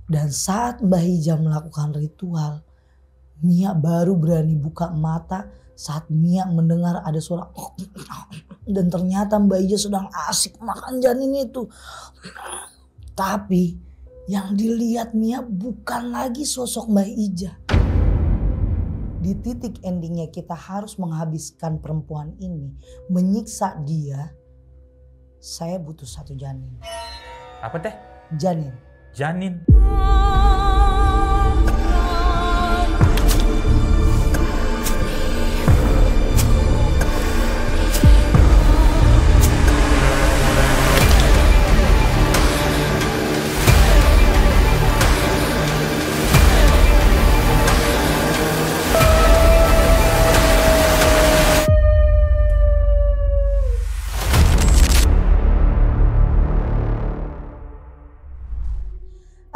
Dan saat Mbah Ija melakukan ritual, Mia baru berani buka mata saat Mia mendengar ada suara dan ternyata Mbah Ija sedang asik makan janin itu. Tapi yang dilihat Mia bukan lagi sosok Mbah Ija. Di titik endingnya kita harus menghabiskan perempuan ini, menyiksa dia. Saya butuh satu janin. Apa teh? Janin. Janin.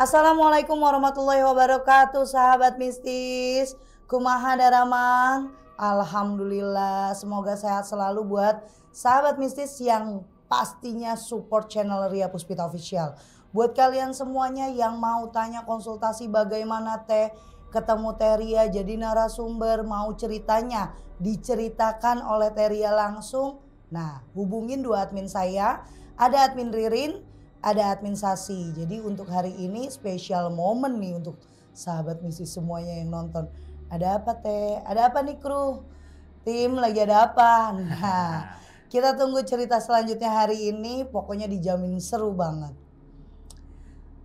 Assalamualaikum warahmatullahi wabarakatuh, sahabat mistis. Kumaha daramang? Alhamdulillah, semoga sehat selalu buat sahabat mistis yang pastinya support channel Ria Puspita Official. Buat kalian semuanya yang mau tanya konsultasi bagaimana teh ketemu Teria jadi narasumber, mau ceritanya diceritakan oleh Teria langsung. Nah, hubungin dua admin saya, ada admin Ririn, ada admin Sasi. Jadi untuk hari ini special moment nih untuk sahabat misi semuanya yang nonton. Ada apa teh? Ada apa nih kru? Tim lagi ada apa? Nah, kita tunggu cerita selanjutnya hari ini. Pokoknya dijamin seru banget.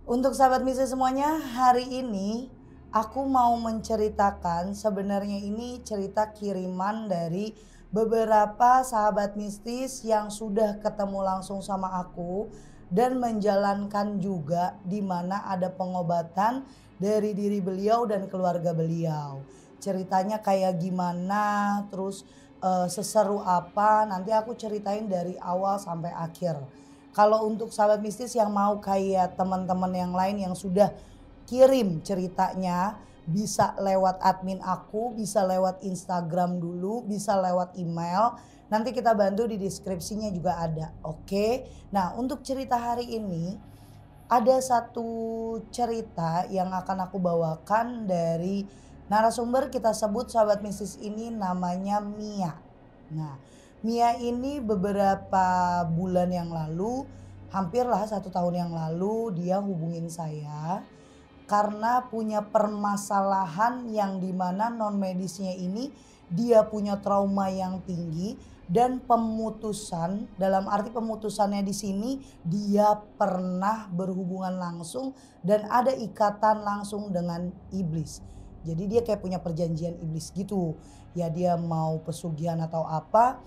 Untuk sahabat misi semuanya, hari ini aku mau menceritakan, sebenarnya ini cerita kiriman dari beberapa sahabat mistis yang sudah ketemu langsung sama aku dan menjalankan juga di mana ada pengobatan dari diri beliau dan keluarga beliau. Ceritanya kayak gimana, terus seseru apa, nanti aku ceritain dari awal sampai akhir. Kalau untuk sahabat mistis yang mau kayak teman-teman yang lain yang sudah kirim ceritanya, bisa lewat admin aku, bisa lewat Instagram dulu, bisa lewat email. Nanti kita bantu di deskripsinya juga ada, oke? Nah, untuk cerita hari ini ada satu cerita yang akan aku bawakan dari narasumber kita sebut sahabat mistis ini namanya Mia. Nah, Mia ini beberapa bulan yang lalu, hampirlah 1 tahun yang lalu dia hubungin saya karena punya permasalahan yang dimana non medisnya ini dia punya trauma yang tinggi. Dan pemutusan, dalam arti pemutusannya di sini dia pernah berhubungan langsung dan ada ikatan langsung dengan iblis. Jadi dia kayak punya perjanjian iblis gitu. Ya dia mau pesugihan atau apa,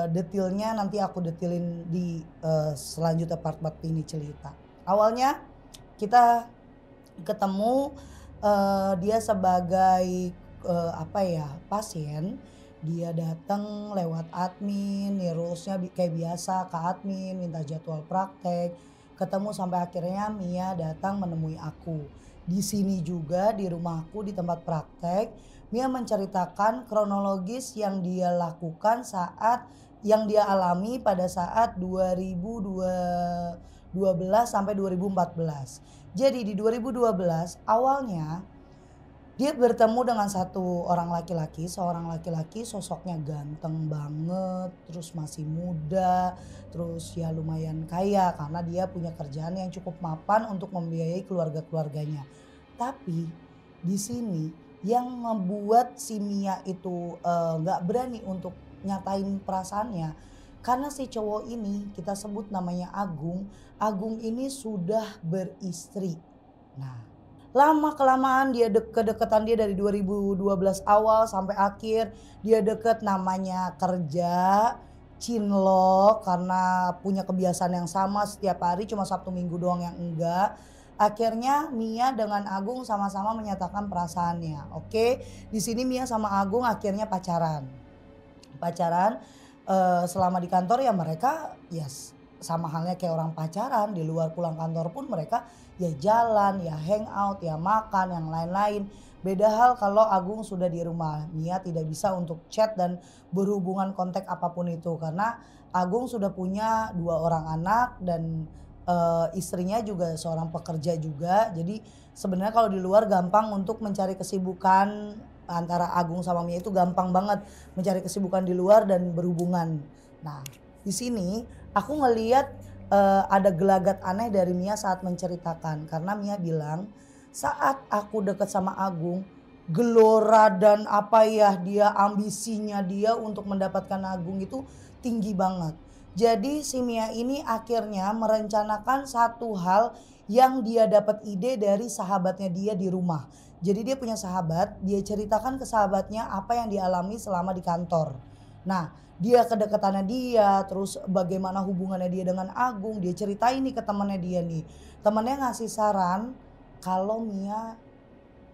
detailnya nanti aku detailin di selanjutnya part-part ini cerita. Awalnya kita ketemu dia sebagai pasien. Dia datang lewat admin, nih rulesnya kayak biasa ke admin, minta jadwal praktek. Ketemu sampai akhirnya Mia datang menemui aku. Di sini juga di rumahku di tempat praktek, Mia menceritakan kronologis yang dia lakukan saat yang dia alami pada saat 2012 sampai 2014. Jadi di 2012 awalnya dia bertemu dengan seorang laki-laki sosoknya ganteng banget, terus masih muda, terus ya lumayan kaya karena dia punya kerjaan yang cukup mapan untuk membiayai keluarga-keluarganya. Tapi di sini yang membuat si Mia itu gak berani untuk nyatain perasaannya karena si cowok ini kita sebut namanya Agung. Agung ini sudah beristri. Nah, lama kelamaan dia kedekatan dia dari 2012 awal sampai akhir dia deket, namanya kerja cinlok karena punya kebiasaan yang sama setiap hari, cuma Sabtu Minggu doang yang enggak. Akhirnya Mia dengan Agung sama-sama menyatakan perasaannya. Oke, di sini Mia sama Agung akhirnya pacaran. Selama di kantor ya mereka sama halnya kayak orang pacaran, di luar pulang kantor pun mereka ya jalan, ya hangout, ya makan, yang lain-lain. Beda hal kalau Agung sudah di rumah. Mia tidak bisa untuk chat dan berhubungan kontak apapun itu karena Agung sudah punya 2 orang anak dan istrinya juga seorang pekerja juga. Jadi sebenarnya kalau di luar gampang untuk mencari kesibukan, antara Agung sama Mia itu gampang banget mencari kesibukan di luar dan berhubungan. Nah, di sini aku ngeliat ada gelagat aneh dari Mia saat menceritakan, karena Mia bilang saat aku deket sama Agung, gelora dan apa ya, dia ambisinya dia untuk mendapatkan Agung itu tinggi banget. Jadi si Mia ini akhirnya merencanakan satu hal yang dia dapat ide dari sahabatnya dia di rumah. Jadi dia punya sahabat, dia ceritakan ke sahabatnya apa yang dialami selama di kantor. Nah, dia kedekatannya dia, terus bagaimana hubungannya dia dengan Agung, dia ceritain nih ke temannya dia nih. Temannya ngasih saran kalau Mia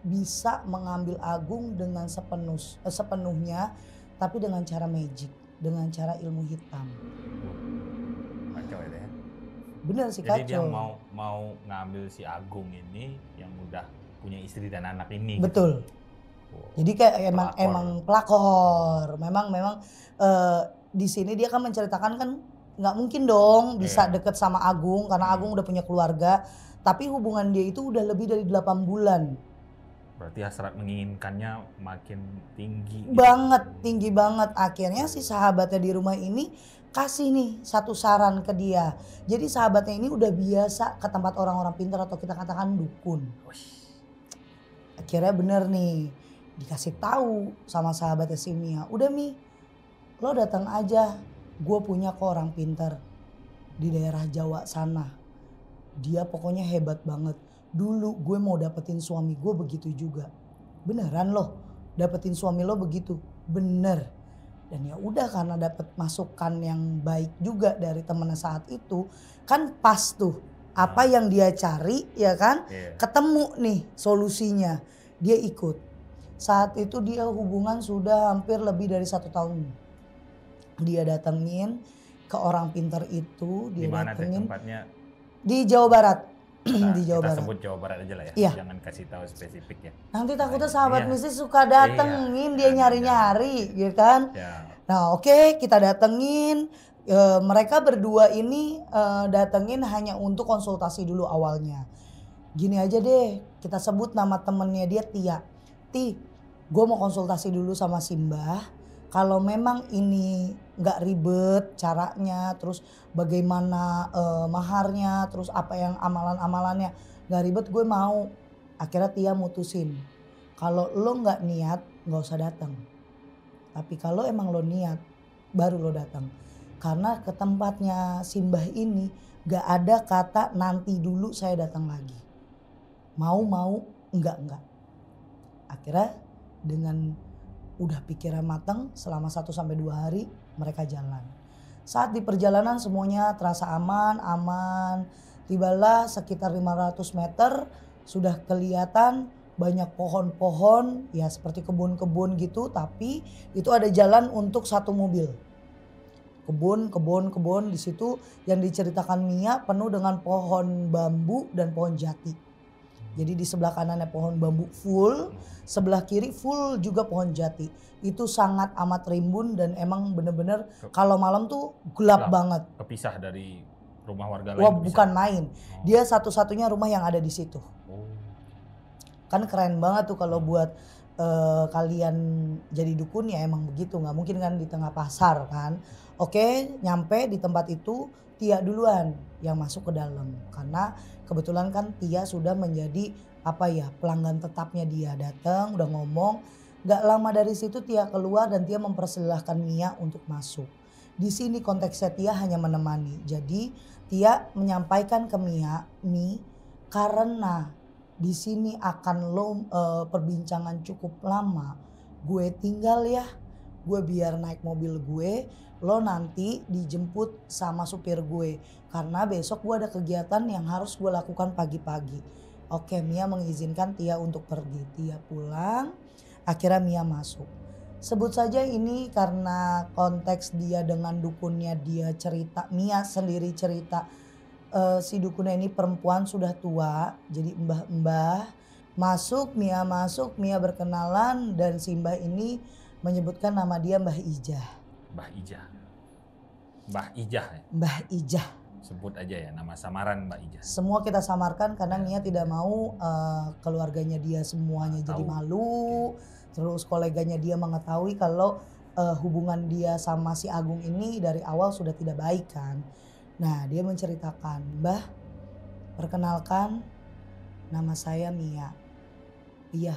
bisa mengambil Agung dengan sepenuhnya, tapi dengan cara magic, dengan cara ilmu hitam. Kacau ya. Bener sih, Jadi dia kacau. mau ngambil si Agung ini yang udah punya istri dan anak ini. Betul. Gitu. Wow. Jadi kayak Pelakor. emang pelakor. Memang di sini dia kan menceritakan kan nggak mungkin dong bisa deket sama Agung karena Agung udah punya keluarga. Tapi hubungan dia itu udah lebih dari 8 bulan. Berarti hasrat menginginkannya makin tinggi. Banget, tinggi banget. Akhirnya si sahabatnya di rumah ini kasih nih satu saran ke dia. Jadi sahabatnya ini udah biasa ke tempat orang-orang pintar atau kita katakan dukun. Akhirnya bener nih, dikasih tahu sama sahabatnya si Mia. Udah Mi, lo datang aja. Gue punya kok orang pintar di daerah Jawa sana. Dia pokoknya hebat banget. Dulu gue mau dapetin suami gue begitu juga. Beneran loh, dapetin suami lo begitu? Bener. Dan ya udah, karena dapet masukan yang baik juga dari temennya saat itu, kan pas tuh apa yang dia cari ya kan, ketemu nih solusinya, dia ikut. Saat itu dia hubungan sudah hampir lebih dari 1 tahun. Dia datengin ke orang pintar itu, dia Dimana datengin tempatnya? di Jawa Barat. Di Jawa kita Barat. sebut Jawa Barat aja lah ya. Iya. Jangan kasih tahu spesifik ya. Nanti takutnya sahabat Iya. mistis suka datengin, dia nyari-nyari gitu kan. Ya. Nah oke, kita datengin. Mereka berdua ini datengin hanya untuk konsultasi dulu awalnya. Gini aja deh, kita sebut nama temennya dia Tia. Ti, gue mau konsultasi dulu sama Simbah. Kalau memang ini nggak ribet caranya, terus bagaimana maharnya, terus apa yang amalan-amalannya nggak ribet, gue mau. Akhirnya Tia mutusin, kalau lo nggak niat nggak usah datang. Tapi kalau emang lo niat, baru lo datang. Karena ke tempatnya Simbah ini nggak ada kata nanti dulu saya datang lagi. Mau enggak. Akhirnya dengan udah pikiran matang, selama 1-2 hari mereka jalan. Saat di perjalanan semuanya terasa aman. Tibalah sekitar 500 meter sudah kelihatan banyak pohon-pohon ya seperti kebun-kebun gitu, tapi itu ada jalan untuk 1 mobil. Kebun di situ yang diceritakan Mia penuh dengan pohon bambu dan pohon jati. Jadi di sebelah kanannya pohon bambu full, sebelah kiri full juga pohon jati. Itu sangat amat rimbun dan emang bener-bener kalau malam tuh gelap banget. Kepisah dari rumah warga lain. Wah bukan main, dia satu-satunya rumah yang ada di situ. Kan keren banget tuh kalau buat kalian jadi dukun ya emang begitu, nggak mungkin kan di tengah pasar kan. Oke, nyampe di tempat itu Tia duluan yang masuk ke dalam karena kebetulan kan Tia sudah menjadi pelanggan tetapnya, dia datang udah ngomong. Gak lama dari situ Tia keluar dan Tia mempersilahkan Mia untuk masuk. Di sini konteksnya Tia hanya menemani. Jadi Tia menyampaikan ke Mia, Mi, karena di sini akan perbincangan cukup lama, gue tinggal ya. Gue biar naik mobil gue, lo nanti dijemput sama supir gue. Karena besok gue ada kegiatan yang harus gue lakukan pagi-pagi. Oke, Mia mengizinkan Tia untuk pergi. Tia pulang, akhirnya Mia masuk. Sebut saja ini karena konteks dia dengan dukunnya, dia cerita, Mia sendiri cerita. Si dukunnya ini perempuan sudah tua, jadi mbah-mbah. Masuk, Mia berkenalan dan si mbah ini menyebutkan nama dia Mbah Ijah. Mbah Ijah. Mbah Ijah ya? Mbah Ijah. Sebut aja ya nama samaran Mbak Ija. Semua kita samarkan karena Mia tidak mau keluarganya dia semuanya jadi malu. Terus koleganya dia mengetahui kalau hubungan dia sama si Agung ini dari awal sudah tidak baik kan. Nah dia menceritakan, Mbah perkenalkan nama saya Mia. Iya,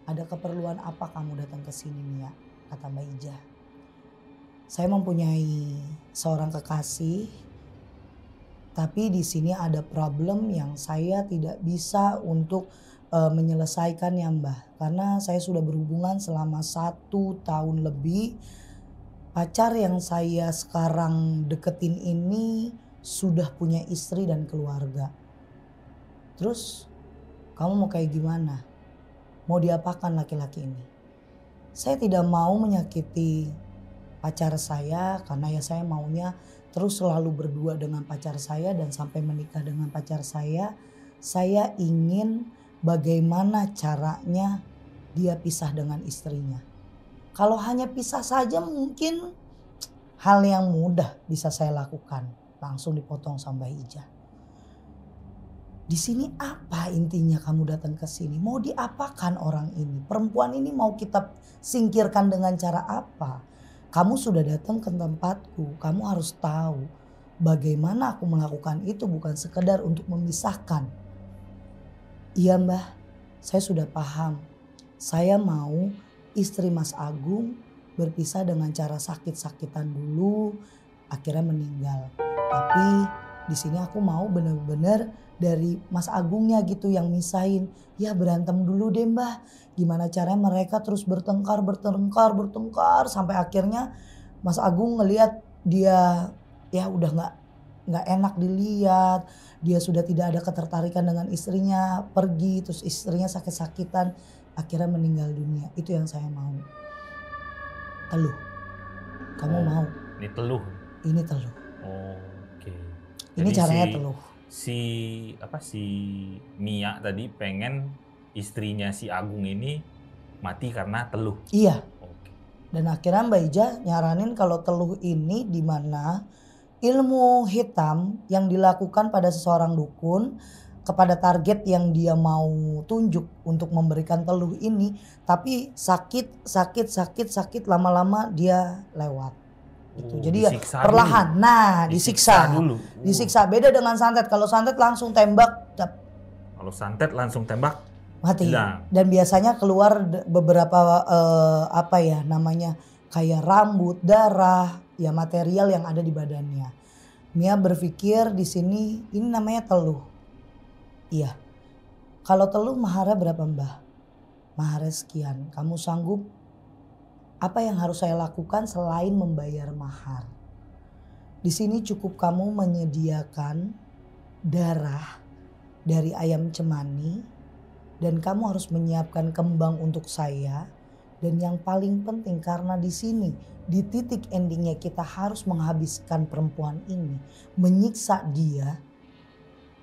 ada keperluan apa kamu datang ke sini Mia? Kata Mbak Ija. Saya mempunyai seorang kekasih, tapi di sini ada problem yang saya tidak bisa untuk menyelesaikan ya Mbah. Karena saya sudah berhubungan selama 1 tahun lebih. Pacar yang saya sekarang deketin ini sudah punya istri dan keluarga. Terus kamu mau kayak gimana? Mau diapakan laki-laki ini? Saya tidak mau menyakiti pacar saya karena ya saya maunya terus selalu berdua dengan pacar saya dan sampai menikah dengan pacar saya. Saya ingin bagaimana caranya dia pisah dengan istrinya. Kalau hanya pisah saja mungkin hal yang mudah bisa saya lakukan. Langsung dipotong sama Mbak Ija. Di sini apa intinya kamu datang ke sini? Mau diapakan orang ini? Perempuan ini mau kita singkirkan dengan cara apa? Kamu sudah datang ke tempatku, kamu harus tahu bagaimana aku melakukan itu bukan sekedar untuk memisahkan. Iya Mbah, saya sudah paham. Saya mau istri Mas Agung berpisah dengan cara sakit-sakitan dulu, akhirnya meninggal. Tapi di sini aku mau benar-benar dari Mas Agungnya gitu yang misahin. Ya berantem dulu deh Mbah. Gimana caranya mereka terus bertengkar sampai akhirnya Mas Agung ngelihat dia ya udah nggak enak dilihat. Dia sudah tidak ada ketertarikan dengan istrinya, pergi terus istrinya sakit-sakitan akhirnya meninggal dunia. Itu yang saya mau. Teluh. Kamu mau? Ini teluh. Ini teluh. Oke. Ini Jadi caranya teluh. Si Mia tadi pengen istrinya si Agung ini mati karena teluh. Iya. Oke. Dan akhirnya Mbak Ija nyaranin kalau teluh ini di mana ilmu hitam yang dilakukan pada seseorang dukun kepada target yang dia mau tunjuk untuk memberikan teluh ini, tapi sakit lama-lama dia lewat. Gitu. Jadi ya perlahan. Dulu. Nah, disiksa dulu. Disiksa beda dengan santet. Kalau santet langsung tembak. Kalau santet langsung tembak mati. Hilang. Dan biasanya keluar beberapa kayak rambut, darah, ya material yang ada di badannya. Mia berpikir di sini ini namanya teluh. Iya. Kalau teluh maharnya berapa Mbah? Maharnya sekian. Kamu sanggup? Apa yang harus saya lakukan selain membayar mahar? Di sini cukup kamu menyediakan darah dari ayam cemani dan kamu harus menyiapkan kembang untuk saya. Dan yang paling penting karena di sini di titik endingnya kita harus menghabiskan perempuan ini, menyiksa dia.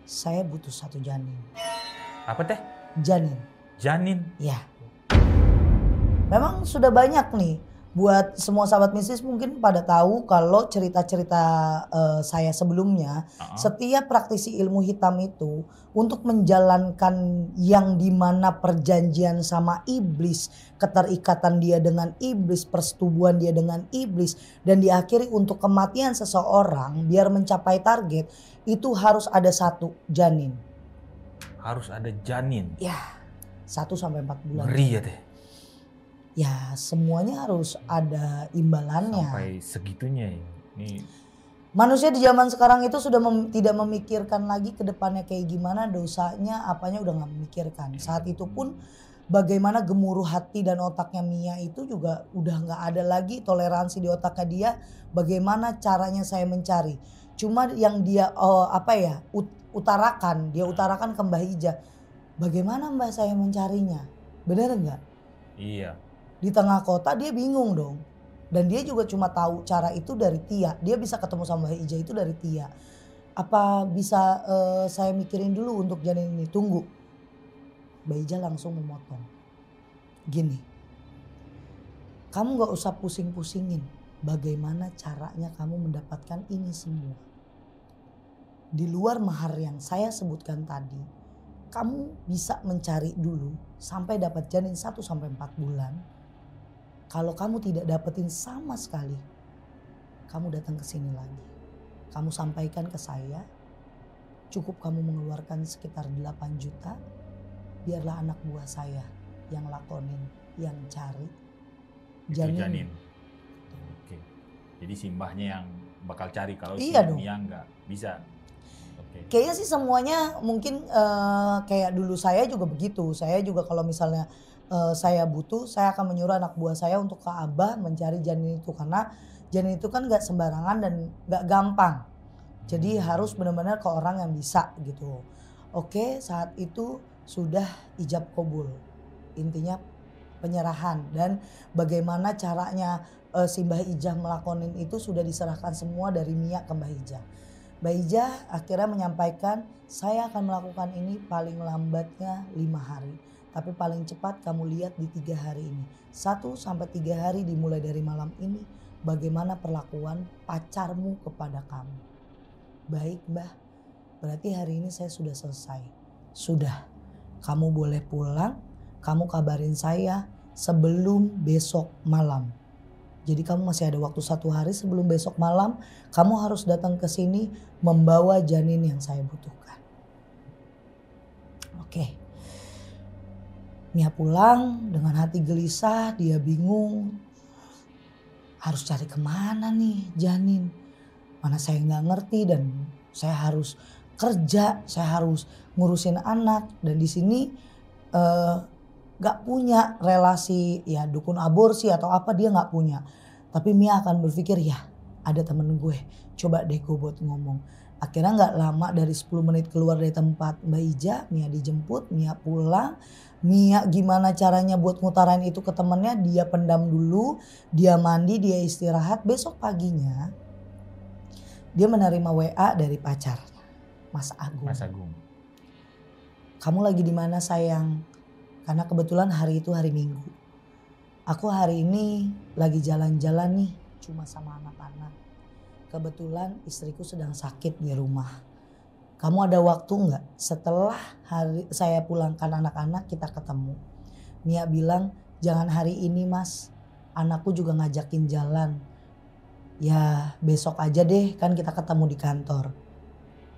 Saya butuh 1 janin. Apa teh? Janin. Janin? Ya. Memang sudah banyak nih buat semua sahabat mistis mungkin pada tahu kalau cerita-cerita saya sebelumnya. Setiap praktisi ilmu hitam itu untuk menjalankan yang dimana perjanjian sama iblis, keterikatan dia dengan iblis, persetubuhan dia dengan iblis dan diakhiri untuk kematian seseorang biar mencapai target itu harus ada 1 janin. Harus ada janin? Ya 1 sampai 4 bulan. Ngeri ya teh. Ya semuanya harus ada imbalannya. Sampai segitunya ya. Ini manusia di zaman sekarang itu sudah tidak memikirkan lagi ke depannya kayak gimana, dosanya apanya udah gak memikirkan. Saat itu pun bagaimana gemuruh hati dan otaknya Mia itu juga udah gak ada lagi toleransi di otaknya dia. Bagaimana caranya saya mencari. Cuma yang dia utarakan ke Mbah Ija. Bagaimana Mbah saya mencarinya? Bener gak? Iya. Di tengah kota dia bingung dong. Dan dia juga cuma tahu cara itu dari Tia. Dia bisa ketemu sama Mbak Ija itu dari Tia. Apa bisa saya mikirin dulu untuk janin ini? Tunggu. Mbak Ija langsung memotong. Gini. Kamu gak usah pusing-pusingin. Bagaimana caranya kamu mendapatkan ini semua. di luar mahar yang saya sebutkan tadi, kamu bisa mencari dulu sampai dapat janin 1-4 bulan. Kalau kamu tidak dapetin sama sekali, kamu datang ke sini lagi. Kamu sampaikan ke saya, cukup kamu mengeluarkan sekitar 8 juta, biarlah anak buah saya yang lakonin, yang cari Itu janin. Oke. Jadi si mbahnya yang bakal cari kalau si Mia nggak bisa. Oke. Kayaknya sih semuanya mungkin kayak dulu saya juga begitu. Saya juga kalau misalnya saya butuh, saya akan menyuruh anak buah saya untuk ke Abah mencari janin itu. Karena janin itu kan gak sembarangan dan gak gampang. Jadi harus benar-benar ke orang yang bisa gitu. Oke, saat itu sudah ijab kabul. Intinya penyerahan dan bagaimana caranya si Mbah Ijah melakonin itu sudah diserahkan semua dari Mia ke Mbah Ijah. Mbah Ijah akhirnya menyampaikan, saya akan melakukan ini paling lambatnya 5 hari. Tapi paling cepat kamu lihat di 3 hari ini. 1-3 hari dimulai dari malam ini. Bagaimana perlakuan pacarmu kepada kamu. Baik Mbah, berarti hari ini saya sudah selesai. Sudah, kamu boleh pulang. Kamu kabarin saya sebelum besok malam. Jadi kamu masih ada waktu 1 hari sebelum besok malam. Kamu harus datang ke sini membawa janin yang saya butuhkan. Oke. Mia pulang dengan hati gelisah, dia bingung. Harus cari kemana nih janin. Mana saya nggak ngerti dan saya harus kerja, saya harus ngurusin anak. Dan di sini nggak punya relasi ya dukun aborsi atau apa, dia nggak punya. Tapi Mia akan berpikir ya ada temen gue, coba deh gue buat ngomong. Akhirnya nggak lama dari 10 menit keluar dari tempat Mbak Ija, Mia dijemput, Mia pulang. Mia gimana caranya buat ngutarain itu ke temennya, dia pendam dulu, dia mandi, dia istirahat. Besok paginya dia menerima WA dari pacarnya, Mas Agung. Mas Agung. Kamu lagi di mana sayang? Karena kebetulan hari itu hari Minggu. Aku hari ini lagi jalan-jalan nih, cuma sama anak-anak. Kebetulan istriku sedang sakit di rumah. Kamu ada waktu nggak? Setelah saya pulangkan anak-anak kita ketemu. Mia bilang jangan hari ini mas, anakku juga ngajakin jalan. Ya besok aja deh, kan kita ketemu di kantor.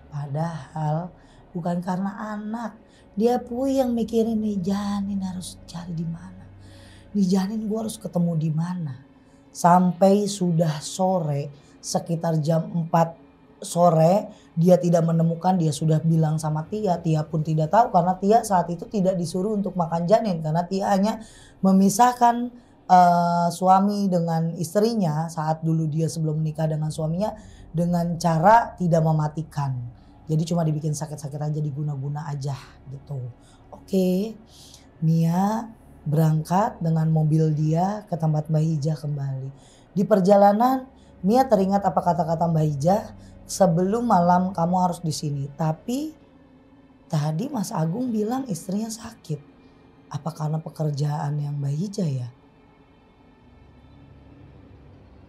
Padahal bukan karena anak, dia puyeng mikirin nih janin harus cari di mana. Nih janin gue harus ketemu di mana. Sampai sudah sore, sekitar jam 4 sore dia tidak menemukan, dia sudah bilang sama Tia. Tia pun tidak tahu karena Tia saat itu tidak disuruh untuk makan janin. Karena Tia hanya memisahkan suami dengan istrinya saat dulu dia sebelum menikah dengan suaminya dengan cara tidak mematikan. Jadi cuma dibikin sakit-sakit aja, diguna-guna aja gitu. Oke, Mia berangkat dengan mobil dia ke tempat Mbak Ijah kembali. Di perjalanan Mia teringat apa kata-kata Mbak Ijah, sebelum malam kamu harus di sini. Tapi tadi Mas Agung bilang istrinya sakit. Apa karena pekerjaan yang Mbak Ijah ya?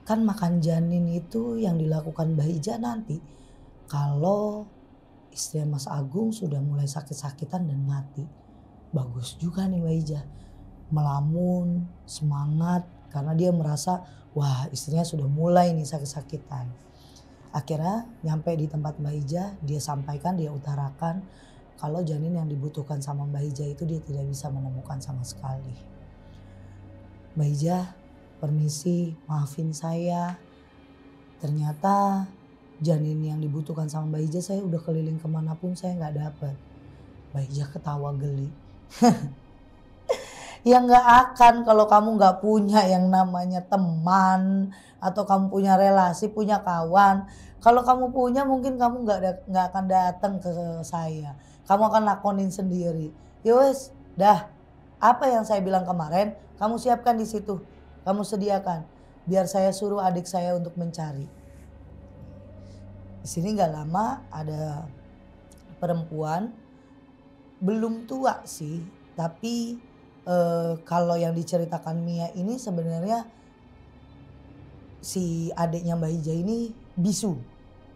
Kan makan janin itu yang dilakukan Mbak Ijah nanti. Kalau istri Mas Agung sudah mulai sakit-sakitan dan mati. Bagus juga nih Mbak Ijah. Melamun, semangat. Karena dia merasa wah istrinya sudah mulai nih sakit-sakitan. Akhirnya nyampe di tempat Mbak Ijah, dia sampaikan, dia utarakan kalau janin yang dibutuhkan sama Mbak Ijah itu dia tidak bisa menemukan sama sekali. Mbak Ijah, permisi, maafin saya. Ternyata janin yang dibutuhkan sama Mbak Ijah saya udah keliling kemanapun saya nggak dapat. Mbak Ijah ketawa geli. Ya nggak akan kalau kamu nggak punya yang namanya teman atau kamu punya relasi, punya kawan. Kalau kamu punya mungkin kamu nggak akan datang ke saya. Kamu akan lakonin sendiri. Yowes, dah. Apa yang saya bilang kemarin, kamu siapkan di situ. Kamu sediakan. Biar saya suruh adik saya untuk mencari. Di sini nggak lama ada perempuan, belum tua sih, tapi kalau yang diceritakan Mia ini sebenarnya si adiknya Mbak Ija ini bisu.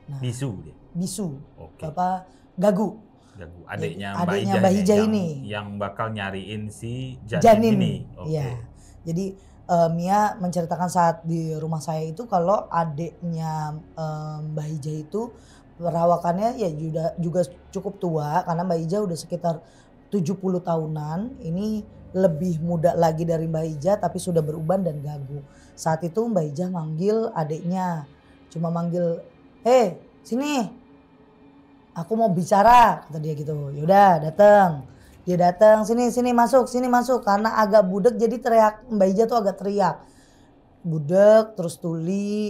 Nah, bisu dia. Bisu, Oke. Gagu. Adiknya Mbak Hija ini yang bakal nyariin si Janin ini. Iya. Jadi Mia menceritakan saat di rumah saya itu kalau adiknya Mbak Hija itu perawakannya ya juga cukup tua karena Mbak Hija udah sekitar 70 tahunan. Ini lebih muda lagi dari Mbak Hija tapi sudah beruban dan gagu. Saat itu Mbak Hija manggil adiknya, cuma manggil, "Hei, sini. Aku mau bicara," kata dia gitu. Yaudah datang. Dia datang, sini masuk. Karena agak budek jadi teriak, Mbak Hija tuh agak teriak. Budek, terus Tuli,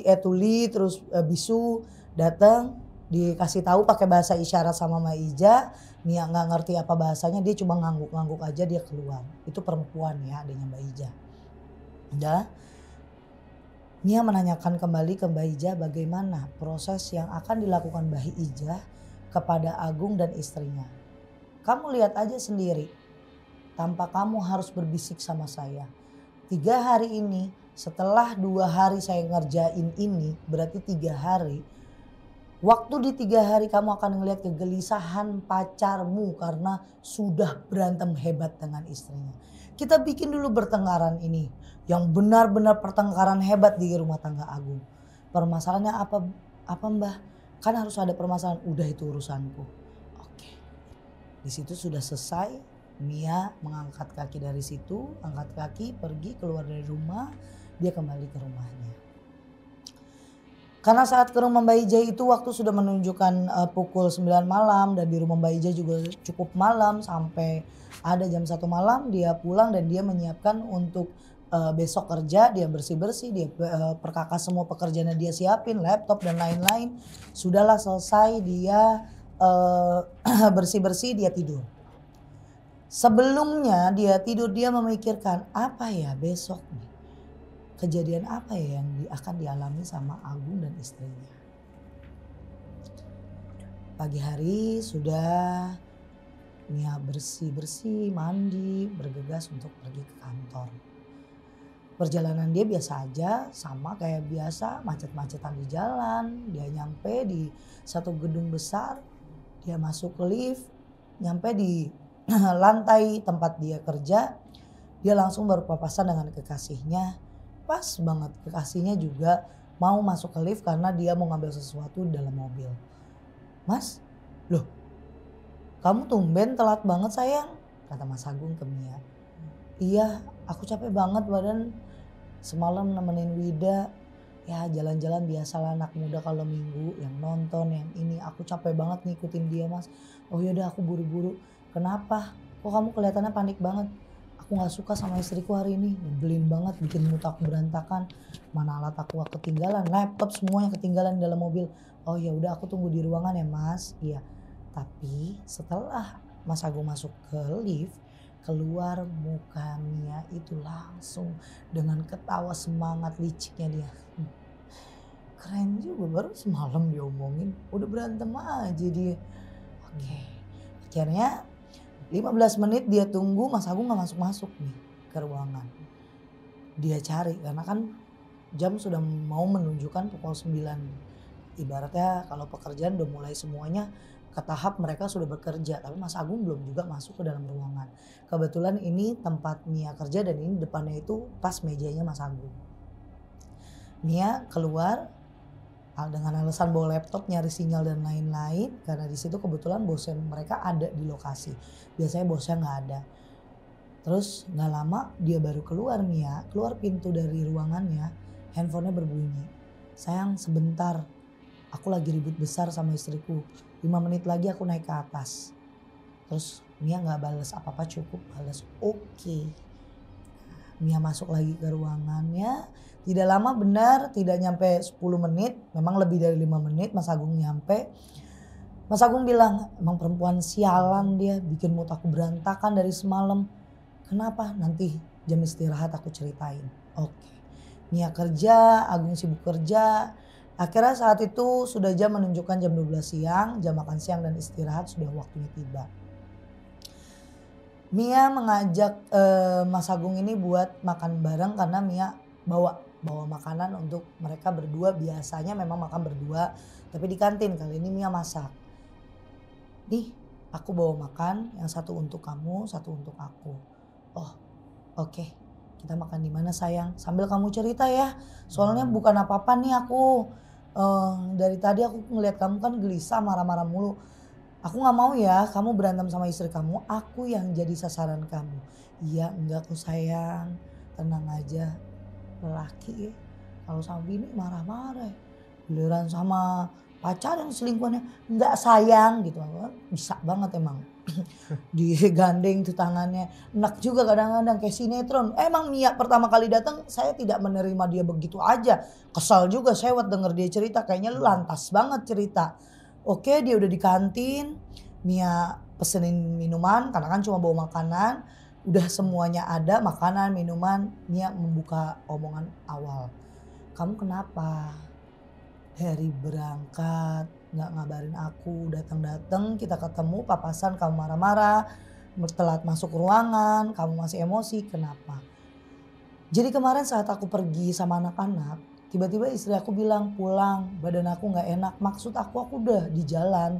terus Bisu datang, dikasih tahu pakai bahasa isyarat sama Mbak Hija. Mia nggak ngerti apa bahasanya, dia cuma ngangguk-ngangguk aja, dia keluar. Itu perempuan ya, adanya Mbak Hija. Udah. Mia menanyakan kembali ke Mbak Hija bagaimana proses yang akan dilakukan Mbak Hija kepada Agung dan istrinya. "Kamu lihat aja sendiri, tanpa kamu harus berbisik sama saya. 3 hari ini, setelah 2 hari saya ngerjain ini, berarti 3 hari. Waktu di 3 hari kamu akan ngelihat kegelisahan pacarmu karena sudah berantem hebat dengan istrinya. Kita bikin dulu pertengkaran ini, yang benar-benar pertengkaran hebat di rumah tangga Agung. Permasalahannya apa Mbah? Kan harus ada permasalahan." "Udah, itu urusanku." Oke. Di situ sudah selesai. Mia mengangkat kaki dari situ, angkat kaki, pergi keluar dari rumah, dia kembali ke rumahnya. Karena saat ke rumah Mbak Hija itu waktu sudah menunjukkan pukul 9 malam dan di rumah Mbak Hija juga cukup malam sampai ada jam 1 malam dia pulang dan dia menyiapkan untuk besok kerja, dia bersih-bersih, dia perkakas semua pekerjaannya, dia siapin laptop dan lain-lain. Sudahlah selesai dia bersih-bersih, dia tidur. Sebelumnya dia tidur dia memikirkan apa ya besok nih. Kejadian apa ya yang akan dialami sama Agung dan istrinya. Pagi hari sudah Mia bersih-bersih, mandi, bergegas untuk pergi ke kantor. Perjalanan dia biasa aja, sama kayak biasa, macet-macetan di jalan. Dia nyampe di satu gedung besar, dia masuk lift, nyampe di lantai tempat dia kerja. Dia langsung berpapasan dengan kekasihnya. Pas banget, kekasihnya juga mau masuk ke lift karena dia mau ngambil sesuatu di dalam mobil. "Mas, loh kamu tumben telat banget sayang," kata Mas Agung ke Mia. "Iya, aku capek banget badan. Semalam nemenin Wida, ya jalan-jalan biasalah anak muda kalau minggu, yang nonton, yang ini. Aku capek banget ngikutin dia Mas." "Oh yaudah aku buru-buru." "Kenapa? Kok kamu kelihatannya panik banget?" "Aku gak suka sama istriku hari ini, nyebelin banget, bikin mood aku berantakan. Mana alat aku ketinggalan, laptop semuanya ketinggalan di dalam mobil." "Oh ya udah aku tunggu di ruangan ya Mas." "Iya." Tapi setelah Mas Agung masuk ke lift, keluar muka Mia itu langsung dengan ketawa semangat liciknya dia. Keren juga, baru semalam diomongin udah berantem aja dia. Oke. Akhirnya 15 menit dia tunggu, Mas Agung gak masuk-masuk nih ke ruangan. Dia cari karena kan jam sudah mau menunjukkan pukul 9. Ibaratnya kalau pekerjaan udah mulai semuanya ke tahap mereka sudah bekerja, tapi Mas Agung belum juga masuk ke dalam ruangan. Kebetulan ini tempat Mia kerja dan ini depannya itu pas mejanya Mas Agung. Mia keluar dengan alasan bawa laptop, nyari sinyal dan lain-lain, karena di situ kebetulan bosnya mereka ada di lokasi. Biasanya bosnya nggak ada. Terus nggak lama dia baru keluar, Mia keluar pintu dari ruangannya, handphonenya berbunyi. "Sayang sebentar, aku lagi ribut besar sama istriku. 5 menit lagi aku naik ke atas." Terus Mia gak balas apa-apa, cukup balas oke. Mia masuk lagi ke ruangannya. Tidak lama benar, tidak nyampe 10 menit. Memang lebih dari 5 menit Mas Agung nyampe. Mas Agung bilang, "Emang perempuan sialan dia, bikin mood aku berantakan dari semalam." "Kenapa? Nanti jam istirahat aku ceritain." Oke. Mia kerja, Agung sibuk kerja. Akhirnya saat itu sudah jam menunjukkan jam 12 siang, jam makan siang dan istirahat sudah waktunya tiba. Mia mengajak Mas Agung ini buat makan bareng karena Mia bawa bawa makanan untuk mereka berdua. Biasanya memang makan berdua, tapi di kantin. Kali ini Mia masak. Nih, aku bawa makan, yang satu untuk kamu, satu untuk aku. Oh, oke. Kita makan di mana sayang? Sambil kamu cerita ya. Soalnya bukan apa-apa nih aku. Dari tadi aku ngeliat kamu kan gelisah, marah-marah mulu. Aku gak mau ya kamu berantem sama istri kamu, aku yang jadi sasaran kamu. Iya enggak kok sayang, tenang aja. Lelaki ya, kalau sama bini marah-marah. Giliran sama pacar yang selingkuhannya enggak sayang gitu. Bisa banget emang. Digandeng tuh tangannya. Enak juga kadang-kadang kayak sinetron. Emang Mia pertama kali datang saya tidak menerima dia begitu aja. Kesal juga sewot denger dia cerita, kayaknya lu lantas banget cerita. Oke, dia udah di kantin, Mia pesenin minuman karena kan cuma bawa makanan. Udah semuanya ada, makanan, minuman. Mia membuka omongan awal. Kamu kenapa? Dari berangkat gak ngabarin aku, datang-datang kita ketemu papasan kamu marah-marah, telat masuk ruangan, kamu masih emosi, kenapa? Jadi kemarin saat aku pergi sama anak-anak, tiba-tiba istri aku bilang pulang, badan aku gak enak. Maksud aku udah di jalan,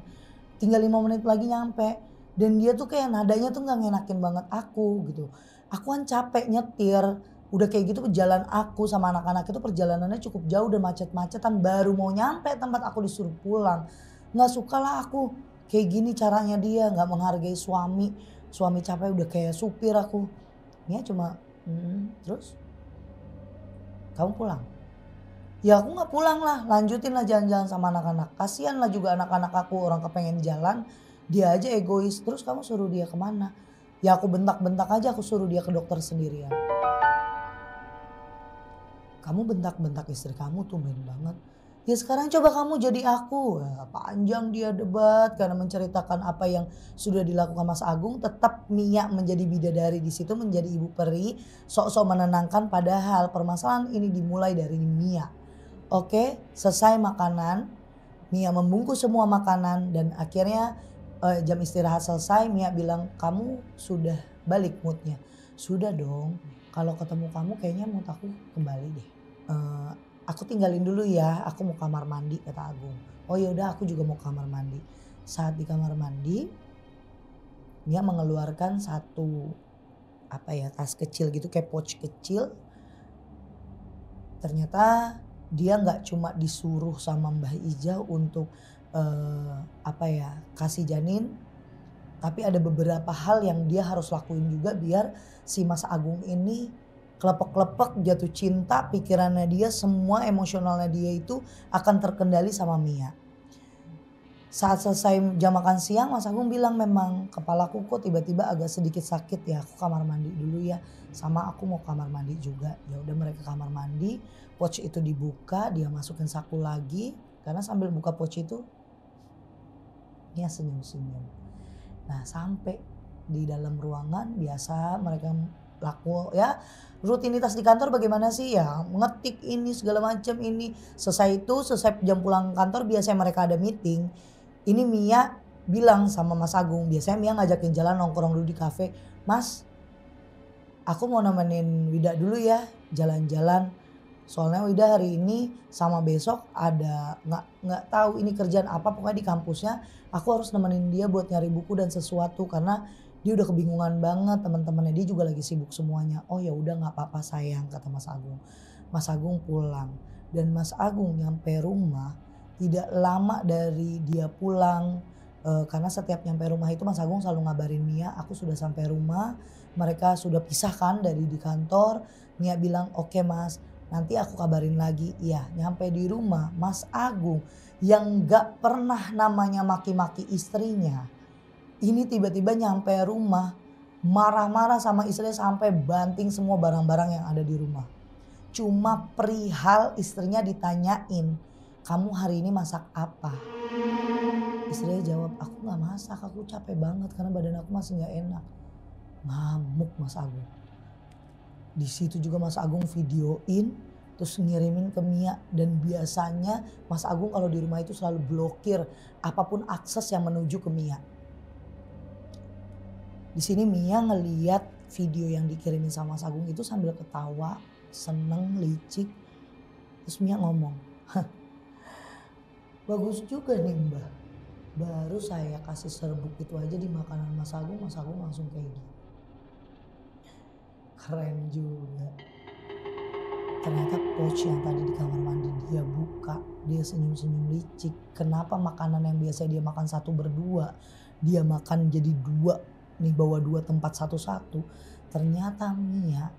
tinggal 5 menit lagi nyampe. Dan dia tuh kayak nadanya tuh gak ngenakin banget aku gitu. Aku kan capek nyetir, udah kayak gitu jalan aku sama anak-anak itu perjalanannya cukup jauh dan macet-macetan. Baru mau nyampe tempat aku disuruh pulang. Gak suka lah aku kayak gini caranya dia, gak menghargai suami. Suami capek udah kayak supir aku. Dia cuma terus kamu pulang? Ya aku gak pulang lah, lanjutin lah jalan-jalan sama anak-anak. Kasian lah juga anak-anak aku, orang kepengen jalan. Dia aja egois, terus kamu suruh dia kemana? Ya aku bentak-bentak aja, aku suruh dia ke dokter sendirian. Kamu bentak-bentak istri kamu tuh main banget. Ya sekarang coba kamu jadi aku. Ya, panjang dia debat karena menceritakan apa yang sudah dilakukan Mas Agung. Tetap Mia menjadi bidadari di situ, menjadi ibu peri. Sok-sok menenangkan padahal permasalahan ini dimulai dari Mia. Oke, selesai makanan. Mia membungkus semua makanan dan akhirnya jam istirahat selesai. Mia bilang kamu sudah balik moodnya. Sudah dong. Kalau ketemu kamu kayaknya mood aku kembali deh. Aku tinggalin dulu ya, aku mau kamar mandi kata Agung. Oh ya udah aku juga mau kamar mandi. Saat di kamar mandi, Mia mengeluarkan satu tas kecil gitu kayak pouch kecil. Ternyata dia nggak cuma disuruh sama Mbah Ija untuk kasih janin, tapi ada beberapa hal yang dia harus lakuin juga biar si Mas Agung ini kelepek-kelepek jatuh cinta, pikirannya dia, semua emosionalnya dia itu akan terkendali sama Mia. Saat selesai jam makan siang, Mas Agung bilang memang kepalaku kok tiba-tiba agak sedikit sakit ya, aku kamar mandi dulu ya. Sama aku mau kamar mandi juga. Ya udah mereka kamar mandi, pouch itu dibuka, dia masukin saku lagi. Karena sambil buka pouch itu, Mia senyum-senyum. Nah sampai di dalam ruangan biasa mereka laku ya rutinitas di kantor bagaimana sih ya ngetik ini segala macam ini. Selesai jam pulang kantor biasanya mereka ada meeting. Ini Mia bilang sama Mas Agung, biasanya Mia ngajakin jalan nongkrong dulu di kafe. Mas, aku mau nemenin Wida dulu ya jalan-jalan. Soalnya Wida hari ini sama besok ada nggak tahu ini kerjaan apa pokoknya di kampusnya. Aku harus nemenin dia buat nyari buku dan sesuatu karena dia udah kebingungan banget, teman-temannya dia juga lagi sibuk semuanya. Oh ya udah nggak apa-apa sayang kata Mas Agung. Mas Agung pulang dan Mas Agung nyampe rumah tidak lama dari dia pulang. Karena setiap nyampe rumah itu Mas Agung selalu ngabarin Mia, aku sudah sampai rumah. Mereka sudah pisahkan dari di kantor. Mia bilang oke Mas, nanti aku kabarin lagi. Iya, nyampe di rumah Mas Agung yang gak pernah namanya maki-maki istrinya. Ini tiba-tiba nyampe rumah marah-marah sama istrinya sampai banting semua barang-barang yang ada di rumah. Cuma perihal istrinya ditanyain, kamu hari ini masak apa? Istrinya jawab, aku gak masak, aku capek banget karena badan aku masih gak enak. Ngamuk Mas Agung. Di situ juga Mas Agung videoin terus ngirimin ke Mia dan biasanya Mas Agung kalau di rumah itu selalu blokir apapun akses yang menuju ke Mia. Di sini Mia ngeliat video yang dikirimin sama Mas Agung itu sambil ketawa, seneng, licik. Terus Mia ngomong, bagus juga nih Mbah. Baru saya kasih serbuk itu aja di makanan Mas Agung langsung kayak gini. Keren juga. Ternyata pouch yang tadi di kamar mandi dia buka, dia senyum-senyum licik. Kenapa makanan yang biasa dia makan satu berdua, dia makan jadi dua, nih bawa dua tempat satu-satu. Ternyata Mia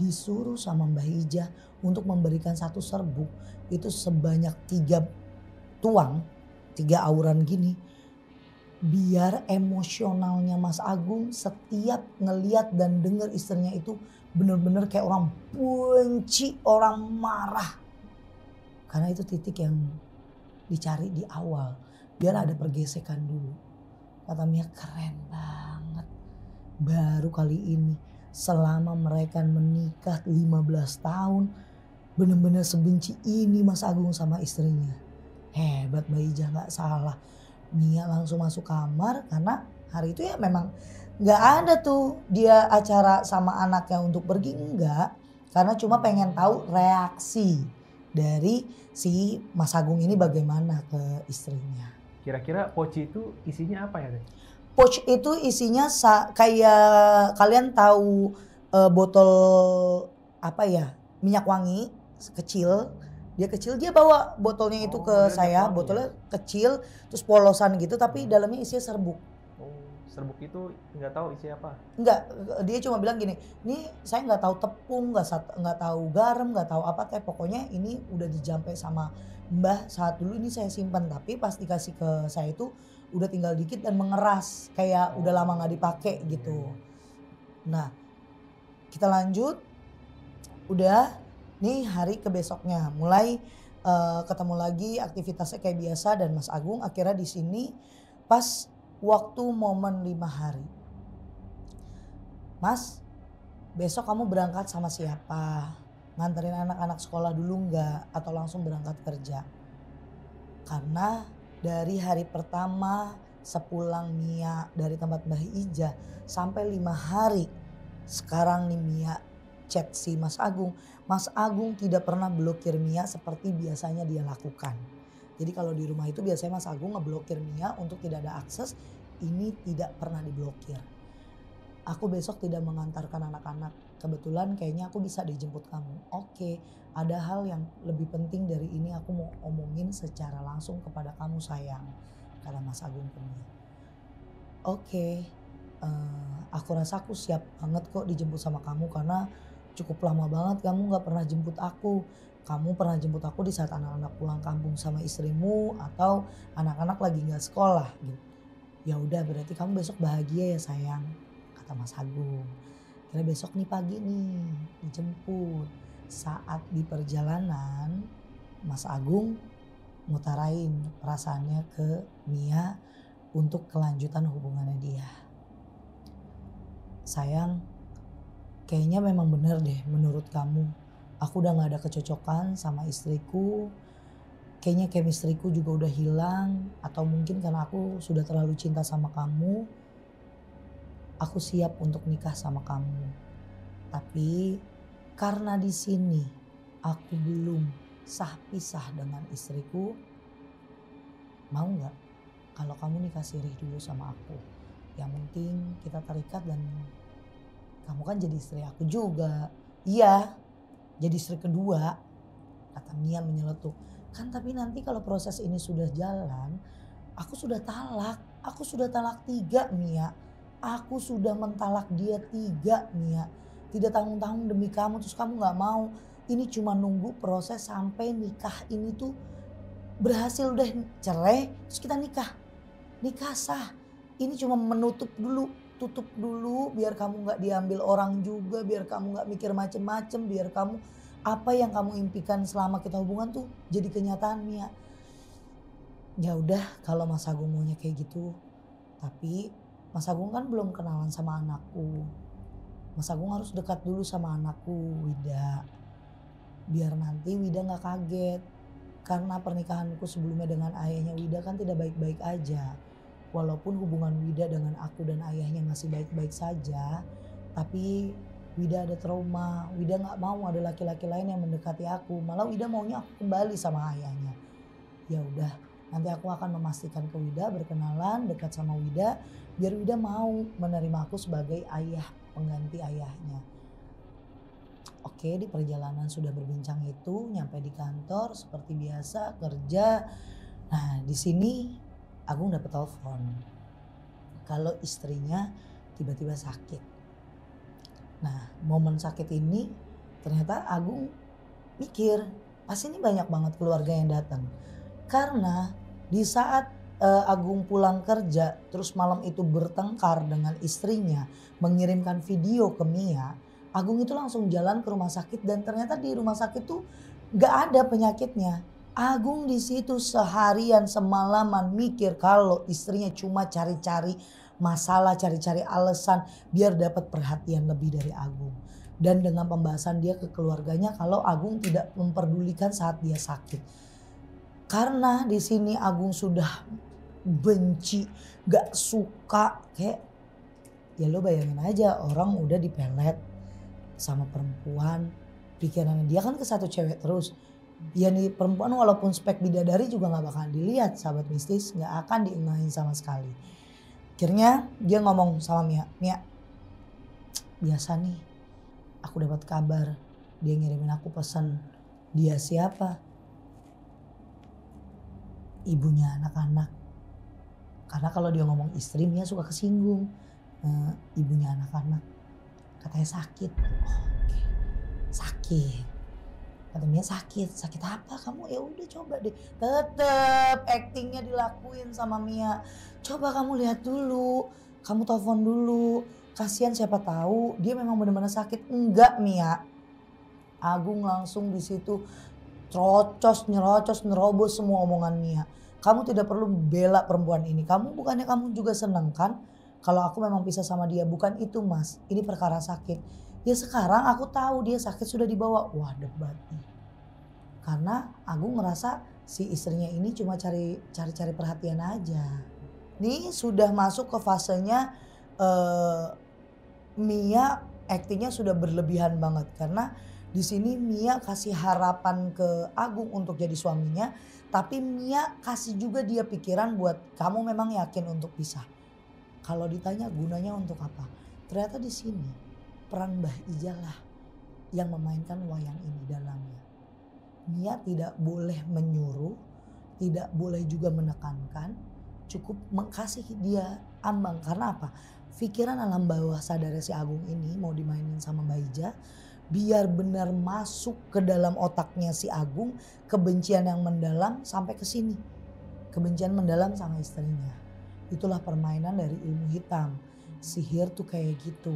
disuruh sama Mbah Ijah untuk memberikan satu serbuk itu sebanyak 3 tuang, 3 auran gini. Biar emosionalnya Mas Agung setiap ngeliat dan denger istrinya itu bener-bener kayak orang benci, orang marah. Karena itu titik yang dicari di awal. Biar ada pergesekan dulu. Kata Mia keren banget. Baru kali ini selama mereka menikah 15 tahun. Bener-bener sebenci ini Mas Agung sama istrinya. Hebat Mbak Ijah, gak salah. Mia langsung masuk kamar karena hari itu ya memang gak ada tuh dia acara sama anaknya untuk pergi, enggak. Karena cuma pengen tahu reaksi dari si Mas Agung ini bagaimana ke istrinya. Kira-kira pouch itu isinya apa ya? Pouch itu isinya kayak kalian tahu botol apa ya, minyak wangi kecil. Dia kecil, dia bawa botolnya itu ke saya, botolnya kecil terus polosan gitu tapi dalamnya isinya serbuk. Serbuk itu nggak tahu isi apa? Enggak, dia cuma bilang gini, ini saya nggak tahu tepung, nggak tahu garam, nggak tahu apa, kayak pokoknya ini udah dijampe sama Mbah saat dulu ini saya simpan, tapi pas dikasih ke saya itu udah tinggal dikit dan mengeras kayak udah lama nggak dipakai gitu. Nah kita lanjut, udah nih hari ke besoknya mulai ketemu lagi aktivitasnya kayak biasa dan Mas Agung akhirnya di sini pas waktu momen 5 hari. Mas, besok kamu berangkat sama siapa? Nganterin anak-anak sekolah dulu enggak? Atau langsung berangkat kerja? Karena dari hari pertama sepulang Mia dari tempat Mbah Ijah sampai 5 hari. Sekarang nih Mia chat si Mas Agung. Mas Agung tidak pernah blokir Mia seperti biasanya dia lakukan. Jadi kalau di rumah itu biasanya Mas Agung ngeblokir Mia untuk tidak ada akses. Ini tidak pernah diblokir. Aku besok tidak mengantarkan anak-anak. Kebetulan kayaknya aku bisa dijemput kamu. Oke, ada hal yang lebih penting dari ini aku mau omongin secara langsung kepada kamu sayang. Kata Mas Agung ke Mia. Oke, aku rasa aku siap banget kok dijemput sama kamu karena cukup lama banget kamu gak pernah jemput aku. Kamu pernah jemput aku di saat anak-anak pulang kampung sama istrimu atau anak-anak lagi gak sekolah gitu. Ya udah berarti kamu besok bahagia ya sayang, kata Mas Agung. Kira besok nih pagi nih dijemput. Saat di perjalanan Mas Agung ngutarain perasaannya ke Mia untuk kelanjutan hubungannya dia. Sayang, kayaknya memang bener deh menurut kamu. Aku udah gak ada kecocokan sama istriku. Kayaknya chemistry-ku juga udah hilang. Atau mungkin karena aku sudah terlalu cinta sama kamu. Aku siap untuk nikah sama kamu. Tapi karena di sini aku belum sah pisah dengan istriku. Mau gak kalau kamu nikah sirih dulu sama aku? Yang penting kita terikat dan kamu kan jadi istri aku juga. Iya, jadi istri kedua, kata Mia menyeletuk. Kan tapi nanti kalau proses ini sudah jalan, aku sudah talak. Aku sudah talak 3 Mia. Aku sudah mentalak dia 3 Mia. Tidak tanggung-tanggung demi kamu terus kamu gak mau. Ini cuma nunggu proses sampai nikah ini tuh berhasil udah cerai terus kita nikah. Nikah sah. Ini cuma menutup dulu. Tutup dulu biar kamu gak diambil orang juga. Biar kamu gak mikir macem-macem. Biar kamu apa yang kamu impikan selama kita hubungan tuh jadi kenyataan Mia. Ya udah kalau Mas Agung maunya kayak gitu. Tapi Mas Agung kan belum kenalan sama anakku. Mas Agung harus dekat dulu sama anakku Wida. Biar nanti Wida gak kaget. Karena pernikahanku sebelumnya dengan ayahnya Wida kan tidak baik-baik aja. Walaupun hubungan Wida dengan aku dan ayahnya masih baik-baik saja. Tapi Wida ada trauma, Wida nggak mau ada laki-laki lain yang mendekati aku, malah Wida maunya aku kembali sama ayahnya. Ya udah, nanti aku akan memastikan ke Wida, berkenalan, dekat sama Wida, biar Wida mau menerima aku sebagai ayah pengganti ayahnya. Oke, di perjalanan sudah berbincang itu, nyampe di kantor seperti biasa kerja. Nah, di sini Agung dapat telepon kalau istrinya tiba-tiba sakit. Nah, momen sakit ini ternyata Agung mikir, pasti ini banyak banget keluarga yang datang. Karena di saat Agung pulang kerja, terus malam itu bertengkar dengan istrinya, mengirimkan video ke Mia, Agung itu langsung jalan ke rumah sakit dan ternyata di rumah sakit tuh gak ada penyakitnya. Agung di situ seharian semalaman mikir kalau istrinya cuma cari-cari masalah, cari-cari alasan biar dapat perhatian lebih dari Agung. Dan dengan pembahasan dia ke keluarganya kalau Agung tidak memperdulikan saat dia sakit. Karena di sini Agung sudah benci, gak suka, kayak ya lo bayangin aja orang udah dipelet sama perempuan, pikirannya dia kan ke satu cewek terus. Ya nih perempuan walaupun spek bidadari juga gak bakalan dilihat, sahabat mistis, gak akan diengahin sama sekali. Akhirnya dia ngomong sama Mia, Mia biasa nih aku dapat kabar dia ngirimin aku pesan. Dia siapa? Ibunya anak-anak. Karena kalau dia ngomong istri Mia suka kesinggung. Ibunya anak-anak katanya sakit. Oh, okay. Sakit. Kata Mia sakit apa kamu? Ya udah coba deh. Tetep actingnya dilakuin sama Mia. Coba kamu lihat dulu, kamu telepon dulu. Kasihan siapa tahu dia memang benar-benar sakit. Enggak Mia. Agung langsung di situ nyerocos, nerobos semua omongan Mia. Kamu tidak perlu bela perempuan ini. Bukannya kamu juga seneng kan? Kalau aku memang pisah sama dia, bukan itu mas. Ini perkara sakit. Ya sekarang aku tahu dia sakit sudah dibawa. Wah debat nih. Karena Agung ngerasa si istrinya ini cuma cari perhatian aja. Nih sudah masuk ke fasenya Mia aktingnya sudah berlebihan banget. Karena di sini Mia kasih harapan ke Agung untuk jadi suaminya. Tapi Mia kasih juga dia pikiran buat kamu memang yakin untuk pisah. Kalau ditanya gunanya untuk apa? Ternyata di sini peran Mbah Ija lah yang memainkan wayang ini dalamnya. Mia tidak boleh menyuruh, tidak boleh juga menekankan, cukup mengkasih dia ambang. Karena apa? Pikiran alam bawah sadar si Agung ini mau dimainin sama Mbah Ija, biar benar masuk ke dalam otaknya si Agung, kebencian yang mendalam sampai ke sini. Kebencian mendalam sama istrinya. Itulah permainan dari ilmu hitam. Sihir tuh kayak gitu.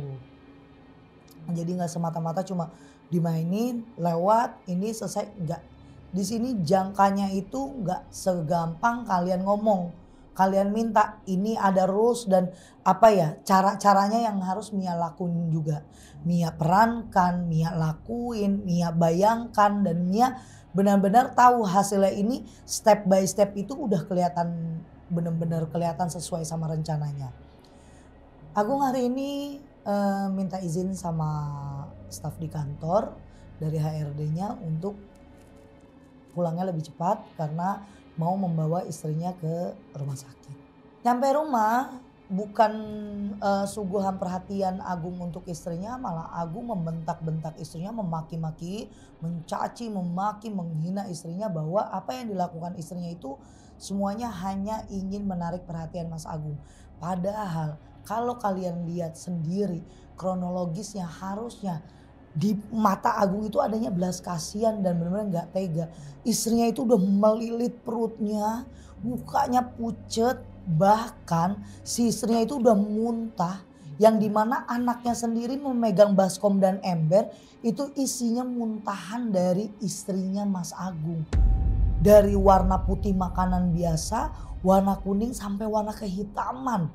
Jadi gak semata-mata cuma dimainin, lewat, ini selesai. Enggak. Di sini jangkanya itu gak segampang kalian ngomong. Kalian minta ini ada rules dan cara-caranya yang harus Mia lakuin juga. Mia perankan, Mia lakuin, Mia bayangkan dan Mia benar-benar tahu hasilnya ini step by step itu udah kelihatan, benar-benar kelihatan sesuai sama rencananya. Agung hari ini minta izin sama staf di kantor dari HRD-nya untuk pulangnya lebih cepat karena mau membawa istrinya ke rumah sakit. Nyampe rumah bukan suguhan perhatian Agung untuk istrinya, malah Agung membentak-bentak istrinya, memaki-maki, mencaci, memaki, menghina istrinya bahwa apa yang dilakukan istrinya itu semuanya hanya ingin menarik perhatian Mas Agung. Padahal kalau kalian lihat sendiri kronologisnya harusnya di mata Agung itu adanya belas kasihan dan benar-benar gak tega. Istrinya itu udah melilit perutnya, mukanya pucet, bahkan si istrinya itu udah muntah. Yang dimana anaknya sendiri memegang baskom dan ember itu isinya muntahan dari istrinya Mas Agung. Dari warna putih makanan biasa, warna kuning sampai warna kehitaman.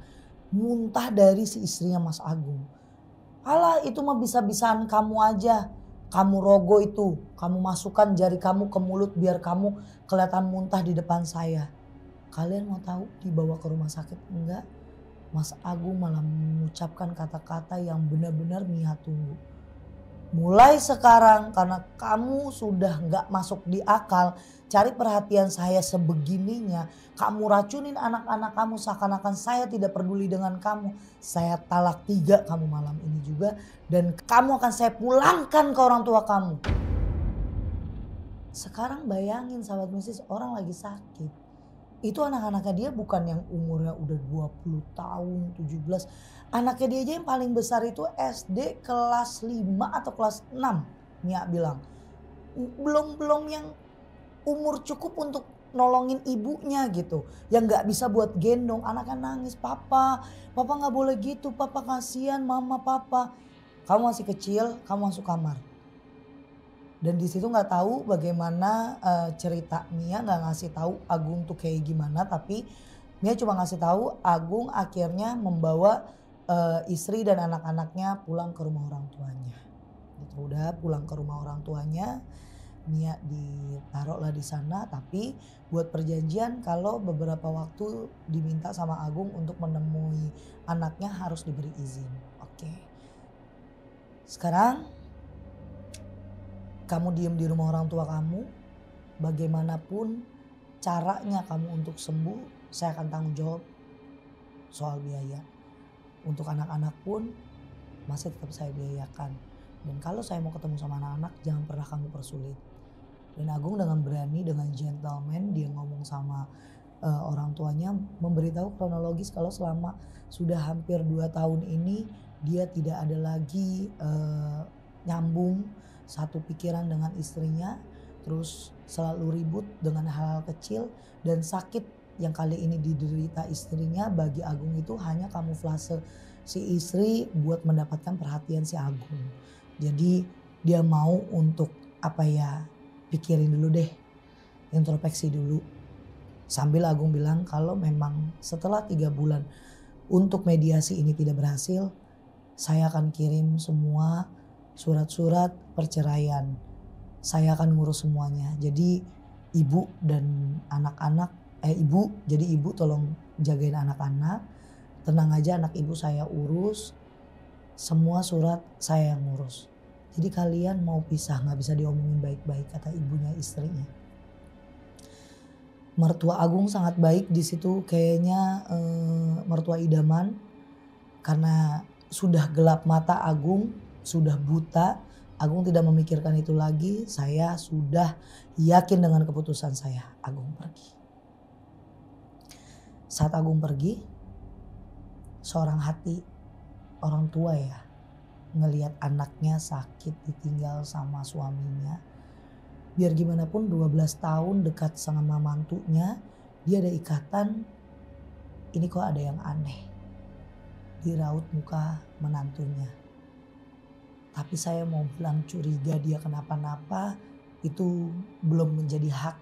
Muntah dari si istrinya Mas Agung. Alah itu mah bisa-bisaan kamu aja. Kamu rogo itu. Kamu masukkan jari kamu ke mulut biar kamu kelihatan muntah di depan saya. Kalian mau tahu dibawa ke rumah sakit enggak? Mas Agung malah mengucapkan kata-kata yang benar-benar Mia tunggu. mulai sekarang karena kamu sudah nggak masuk di akal, cari perhatian saya sebegininya, kamu racunin anak-anak kamu seakan-akan saya tidak peduli dengan kamu. Saya talak 3 kamu malam ini juga dan kamu akan saya pulangkan ke orang tua kamu. Sekarang bayangin sahabat mistis, orang lagi sakit. Itu anak-anaknya dia bukan yang umurnya udah 20 tahun, 17. Anaknya dia aja yang paling besar itu SD kelas 5 atau kelas 6. Mia bilang. Belum yang umur cukup untuk nolongin ibunya gitu. Yang gak bisa buat gendong. Anaknya nangis, papa gak boleh gitu, papa kasihan, mama, papa. Kamu masih kecil, kamu masuk kamar. Dan di situ nggak tahu bagaimana cerita Mia nggak ngasih tahu Agung tuh kayak gimana, tapi Mia cuma ngasih tahu Agung akhirnya membawa istri dan anak-anaknya pulang ke rumah orang tuanya. Gitu, udah pulang ke rumah orang tuanya, Mia ditaruhlah di sana, tapi buat perjanjian kalau beberapa waktu diminta sama Agung untuk menemui anaknya harus diberi izin. Oke. Sekarang kamu diem di rumah orang tua kamu, bagaimanapun caranya kamu untuk sembuh, saya akan tanggung jawab soal biaya. Untuk anak-anak pun masih tetap saya biayakan. Dan kalau saya mau ketemu sama anak-anak, jangan pernah kamu persulit. Dan Agung dengan berani, dengan gentleman, dia ngomong sama orang tuanya, memberitahu kronologis kalau selama sudah hampir 2 tahun ini, dia tidak ada lagi nyambung satu pikiran dengan istrinya, terus selalu ribut dengan hal-hal kecil dan sakit yang kali ini diderita istrinya bagi Agung itu hanya kamuflase si istri buat mendapatkan perhatian si Agung. Jadi dia mau untuk pikirin dulu deh, introspeksi dulu. Sambil Agung bilang kalau memang setelah 3 bulan untuk mediasi ini tidak berhasil, saya akan kirim semua surat-surat perceraian. Saya akan ngurus semuanya. Jadi ibu dan anak-anak, ibu tolong jagain anak-anak. Tenang aja, anak ibu saya urus. Semua surat saya yang ngurus. Jadi kalian mau pisah nggak bisa diomongin baik-baik, kata ibunya istrinya. Mertua Agung sangat baik di situ, kayaknya mertua idaman, karena sudah gelap mata Agung, sudah buta. Agung tidak memikirkan itu lagi. Saya sudah yakin dengan keputusan saya. Agung pergi. Saat Agung pergi, seorang hati orang tua ya, ngelihat anaknya sakit ditinggal sama suaminya. Biar gimana pun 12 tahun dekat sama mantunya, dia ada ikatan. Ini kok ada yang aneh di raut muka menantunya. Tapi saya mau bilang curiga dia kenapa-napa, itu belum menjadi hak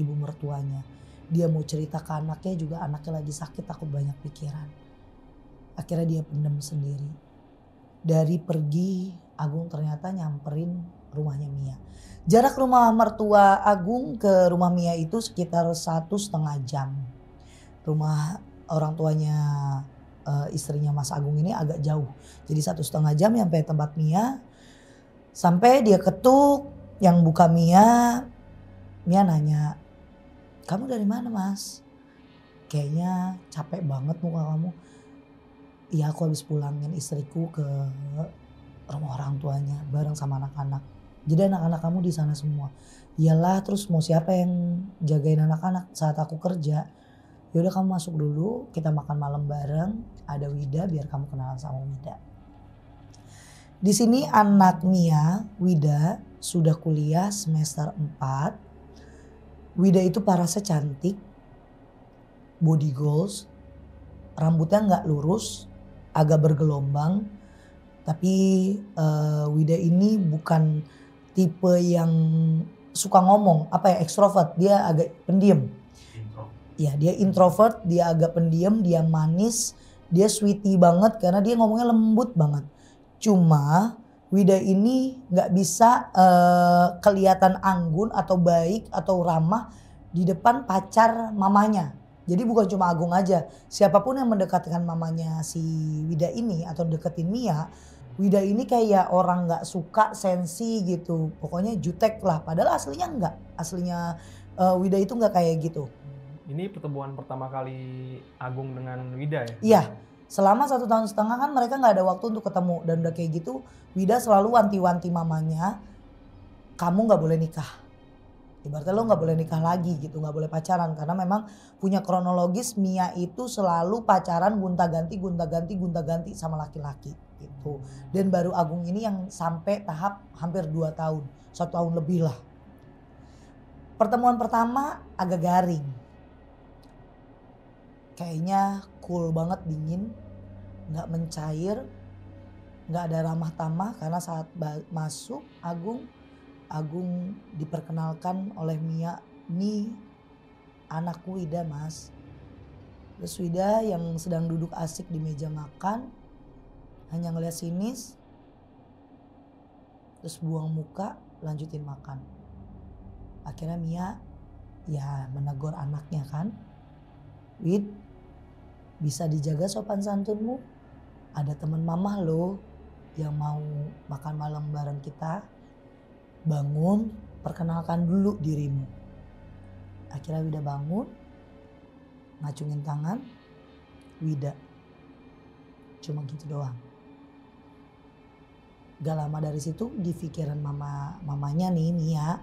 ibu mertuanya. Dia mau cerita ke anaknya juga, anaknya lagi sakit, takut banyak pikiran. Akhirnya dia pendam sendiri. Dari pergi, Agung ternyata nyamperin rumahnya Mia. Jarak rumah mertua Agung ke rumah Mia itu sekitar 1,5 jam. Rumah orang tuanya istrinya Mas Agung ini agak jauh. Jadi 1,5 jam sampai tempat Mia. Sampai dia ketuk, yang buka Mia nanya, "Kamu dari mana, Mas? Kayaknya capek banget muka kamu." "Iya, aku habis pulangin istriku ke rumah orang tuanya bareng sama anak-anak." "Jadi anak-anak kamu di sana semua?" "Iyalah, terus mau siapa yang jagain anak-anak saat aku kerja?" "Yaudah kamu masuk dulu, kita makan malam bareng. Ada Wida, biar kamu kenalan sama Wida." Di sini anak Mia, Wida, sudah kuliah semester 4. Wida itu parasnya cantik, body goals, rambutnya nggak lurus, agak bergelombang. Tapi Wida ini bukan tipe yang suka ngomong, ekstrovert. Dia agak pendiam. Ya, dia introvert, dia agak pendiam, dia manis, dia sweetie banget karena dia ngomongnya lembut banget. Cuma Wida ini nggak bisa kelihatan anggun atau baik atau ramah di depan pacar mamanya. Jadi bukan cuma Agung aja, siapapun yang mendekatkan mamanya si Wida ini atau deketin Mia, Wida ini kayak orang nggak suka, sensi gitu. Pokoknya jutek lah. Padahal aslinya enggak. Aslinya Wida itu nggak kayak gitu. Ini pertemuan pertama kali Agung dengan Wida ya? Iya. Selama 1,5 tahun kan mereka nggak ada waktu untuk ketemu. Dan udah kayak gitu Wida selalu wanti-wanti mamanya, kamu nggak boleh nikah. Ibaratnya lo nggak boleh nikah lagi gitu, nggak boleh pacaran. Karena memang punya kronologis Mia itu selalu pacaran gonta-ganti sama laki-laki gitu. Dan baru Agung ini yang sampai tahap hampir 2 tahun, 1 tahun lebih lah. Pertemuan pertama agak garing. Kayaknya cool banget, dingin, nggak mencair, nggak ada ramah tamah. Karena saat masuk Agung diperkenalkan oleh Mia, nih anakku Wida mas. Terus Wida yang sedang duduk asik di meja makan hanya ngeliat sinis, terus buang muka lanjutin makan. Akhirnya Mia ya menegur anaknya kan, Wid bisa dijaga sopan santunmu, ada teman mama lo yang mau makan malam bareng kita. Bangun, perkenalkan dulu dirimu. Akhirnya Wida bangun, ngacungin tangan, Wida. Cuma gitu doang. Gak lama dari situ di pikiran mamanya nih Mia,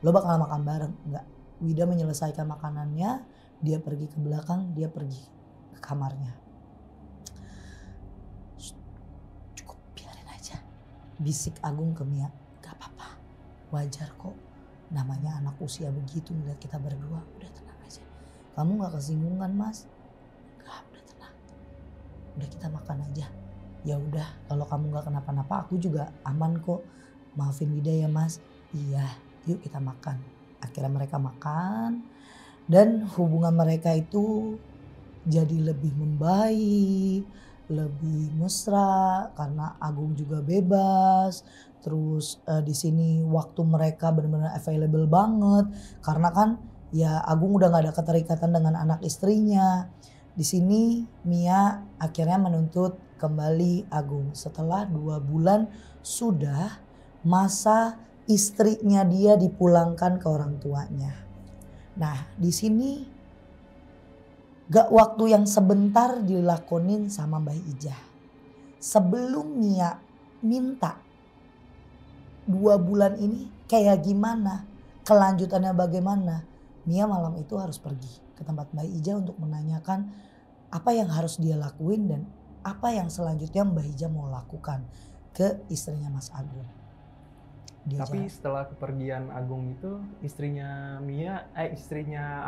lo bakal makan bareng. Enggak, Wida menyelesaikan makanannya, dia pergi ke belakang, dia pergi ke kamarnya. Cukup, biarin aja. Bisik Agung ke Mia, gak apa-apa. Wajar kok, namanya anak usia begitu ngeliat kita berdua. Udah tenang aja, kamu gak kesinggungan mas? Gak, udah tenang, udah kita makan aja. Ya udah, kalau kamu gak kenapa-napa aku juga aman kok. Maafin Wida ya mas. Iya, yuk kita makan. Akhirnya mereka makan dan hubungan mereka itu jadi lebih membaik, lebih mesra karena Agung juga bebas. Terus di sini waktu mereka benar-benar available banget karena kan ya Agung udah nggak ada keterikatan dengan anak istrinya. Di sini Mia akhirnya menuntut kembali Agung setelah 2 bulan sudah masa istrinya dia dipulangkan ke orang tuanya. Nah di sini gak waktu yang sebentar dilakonin sama Mbah Ijah. Sebelum Mia minta 2 bulan ini kayak gimana, kelanjutannya bagaimana, Mia malam itu harus pergi ke tempat Mbah Ijah untuk menanyakan apa yang harus dia lakuin dan apa yang selanjutnya Mbah Ijah mau lakukan ke istrinya Mas Agung. Tapi setelah kepergian Agung itu istrinya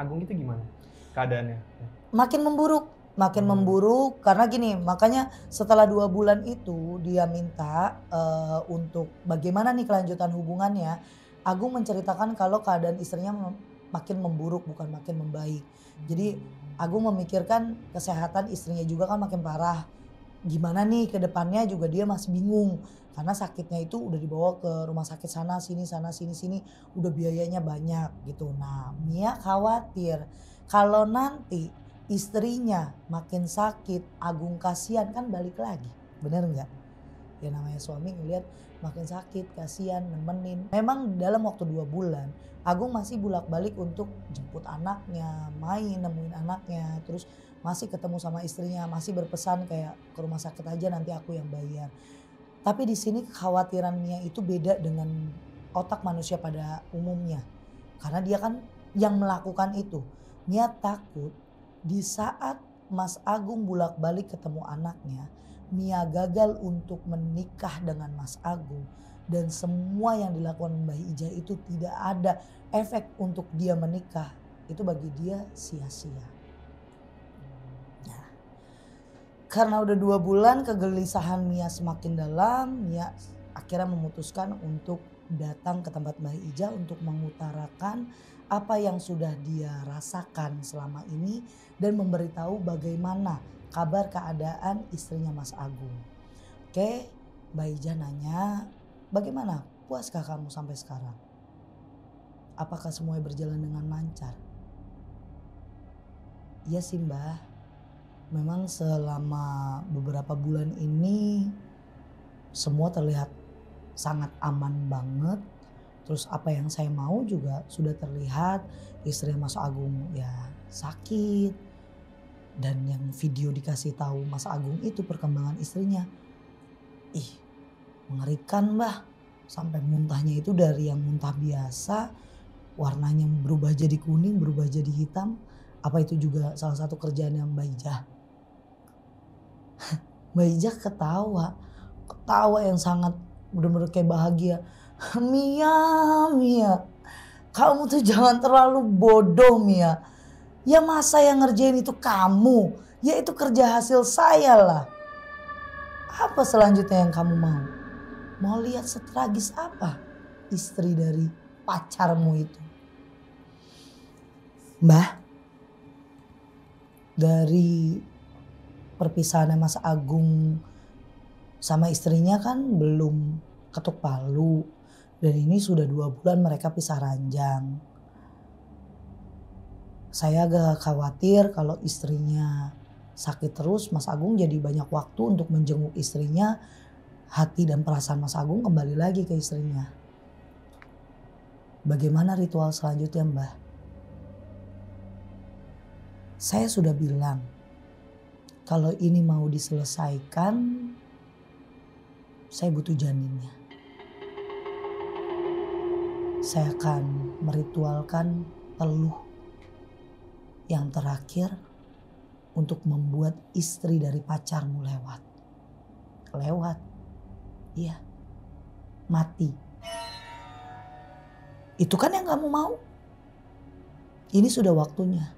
Agung itu gimana keadaannya? Makin memburuk karena gini, makanya setelah 2 bulan itu dia minta untuk bagaimana nih kelanjutan hubungannya. Agung menceritakan kalau keadaan istrinya makin memburuk bukan makin membaik. Jadi Agung memikirkan kesehatan istrinya juga kan makin parah. Gimana nih ke depannya juga dia masih bingung karena sakitnya itu udah dibawa ke rumah sakit sana sini udah biayanya banyak gitu. Nah Mia khawatir kalau nanti istrinya makin sakit, Agung kasihan kan balik lagi. Bener nggak? Ya namanya suami ngeliat makin sakit, kasihan, nemenin. Memang dalam waktu 2 bulan, Agung masih bolak-balik untuk jemput anaknya, main nemuin anaknya. Terus masih ketemu sama istrinya, masih berpesan kayak ke rumah sakit aja nanti aku yang bayar. Tapi di sini kekhawatiran Mia itu beda dengan otak manusia pada umumnya. Karena dia kan yang melakukan itu. Mia takut di saat Mas Agung bolak-balik ketemu anaknya, Mia gagal untuk menikah dengan Mas Agung. Dan semua yang dilakukan Mbah Ijah itu tidak ada efek untuk dia menikah. Itu bagi dia sia-sia. Nah, karena udah 2 bulan kegelisahan Mia semakin dalam, Mia akhirnya memutuskan untuk datang ke tempat Mbah Ijah untuk mengutarakan apa yang sudah dia rasakan selama ini dan memberitahu bagaimana kabar keadaan istrinya Mas Agung. Oke, Mbah Ijah nanya, bagaimana puaskah kamu sampai sekarang? Apakah semuanya berjalan dengan lancar? Iya sih Mbah, memang selama beberapa bulan ini semua terlihat sangat aman banget. Terus apa yang saya mau juga sudah terlihat. Istri Mas Agung ya sakit. Dan yang video dikasih tahu Mas Agung itu perkembangan istrinya. Ih, mengerikan Mbah. Sampai muntahnya itu dari yang muntah biasa, warnanya berubah jadi kuning, berubah jadi hitam. Apa itu juga salah satu kerjaan yang Mbak Ijah? Mbak Ijah ketawa yang sangat benar-benar kayak bahagia. Mia, kamu tuh jangan terlalu bodoh Mia. Ya masa yang ngerjain itu kamu, ya itu kerja hasil saya lah. Apa selanjutnya yang kamu mau? Mau lihat setragis apa istri dari pacarmu itu? Mbah, dari perpisahannya Mas Agung sama istrinya kan belum ketuk palu. Dan ini sudah 2 bulan mereka pisah ranjang. Saya agak khawatir kalau istrinya sakit terus, Mas Agung jadi banyak waktu untuk menjenguk istrinya. Hati dan perasaan Mas Agung kembali lagi ke istrinya. Bagaimana ritual selanjutnya Mbah? Saya sudah bilang, kalau ini mau diselesaikan, saya butuh janinnya. Saya akan meritualkan peluh yang terakhir untuk membuat istri dari pacarmu lewat. Iya, mati. Itu kan yang kamu mau. Ini sudah waktunya.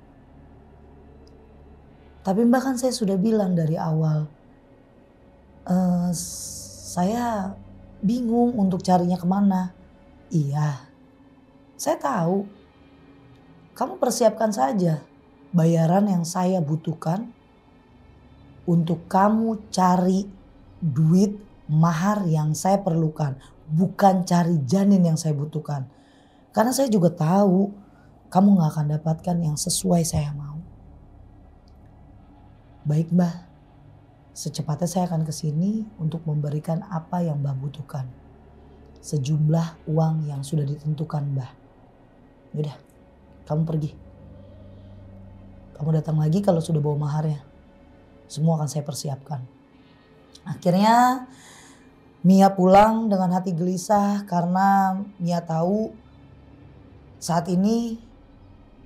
Tapi Mbak kan saya sudah bilang dari awal, saya bingung untuk carinya kemana. Iya, saya tahu. Kamu persiapkan saja bayaran yang saya butuhkan untuk kamu cari duit mahar yang saya perlukan. Bukan cari janin yang saya butuhkan. Karena saya juga tahu kamu gak akan dapatkan yang sesuai saya mau. Baik Mbah, secepatnya saya akan kesini untuk memberikan apa yang Mbah butuhkan. Sejumlah uang yang sudah ditentukan Mbah. Yaudah, kamu pergi. Kamu datang lagi kalau sudah bawa maharnya. Semua akan saya persiapkan. Akhirnya Mia pulang dengan hati gelisah karena Mia tahu saat ini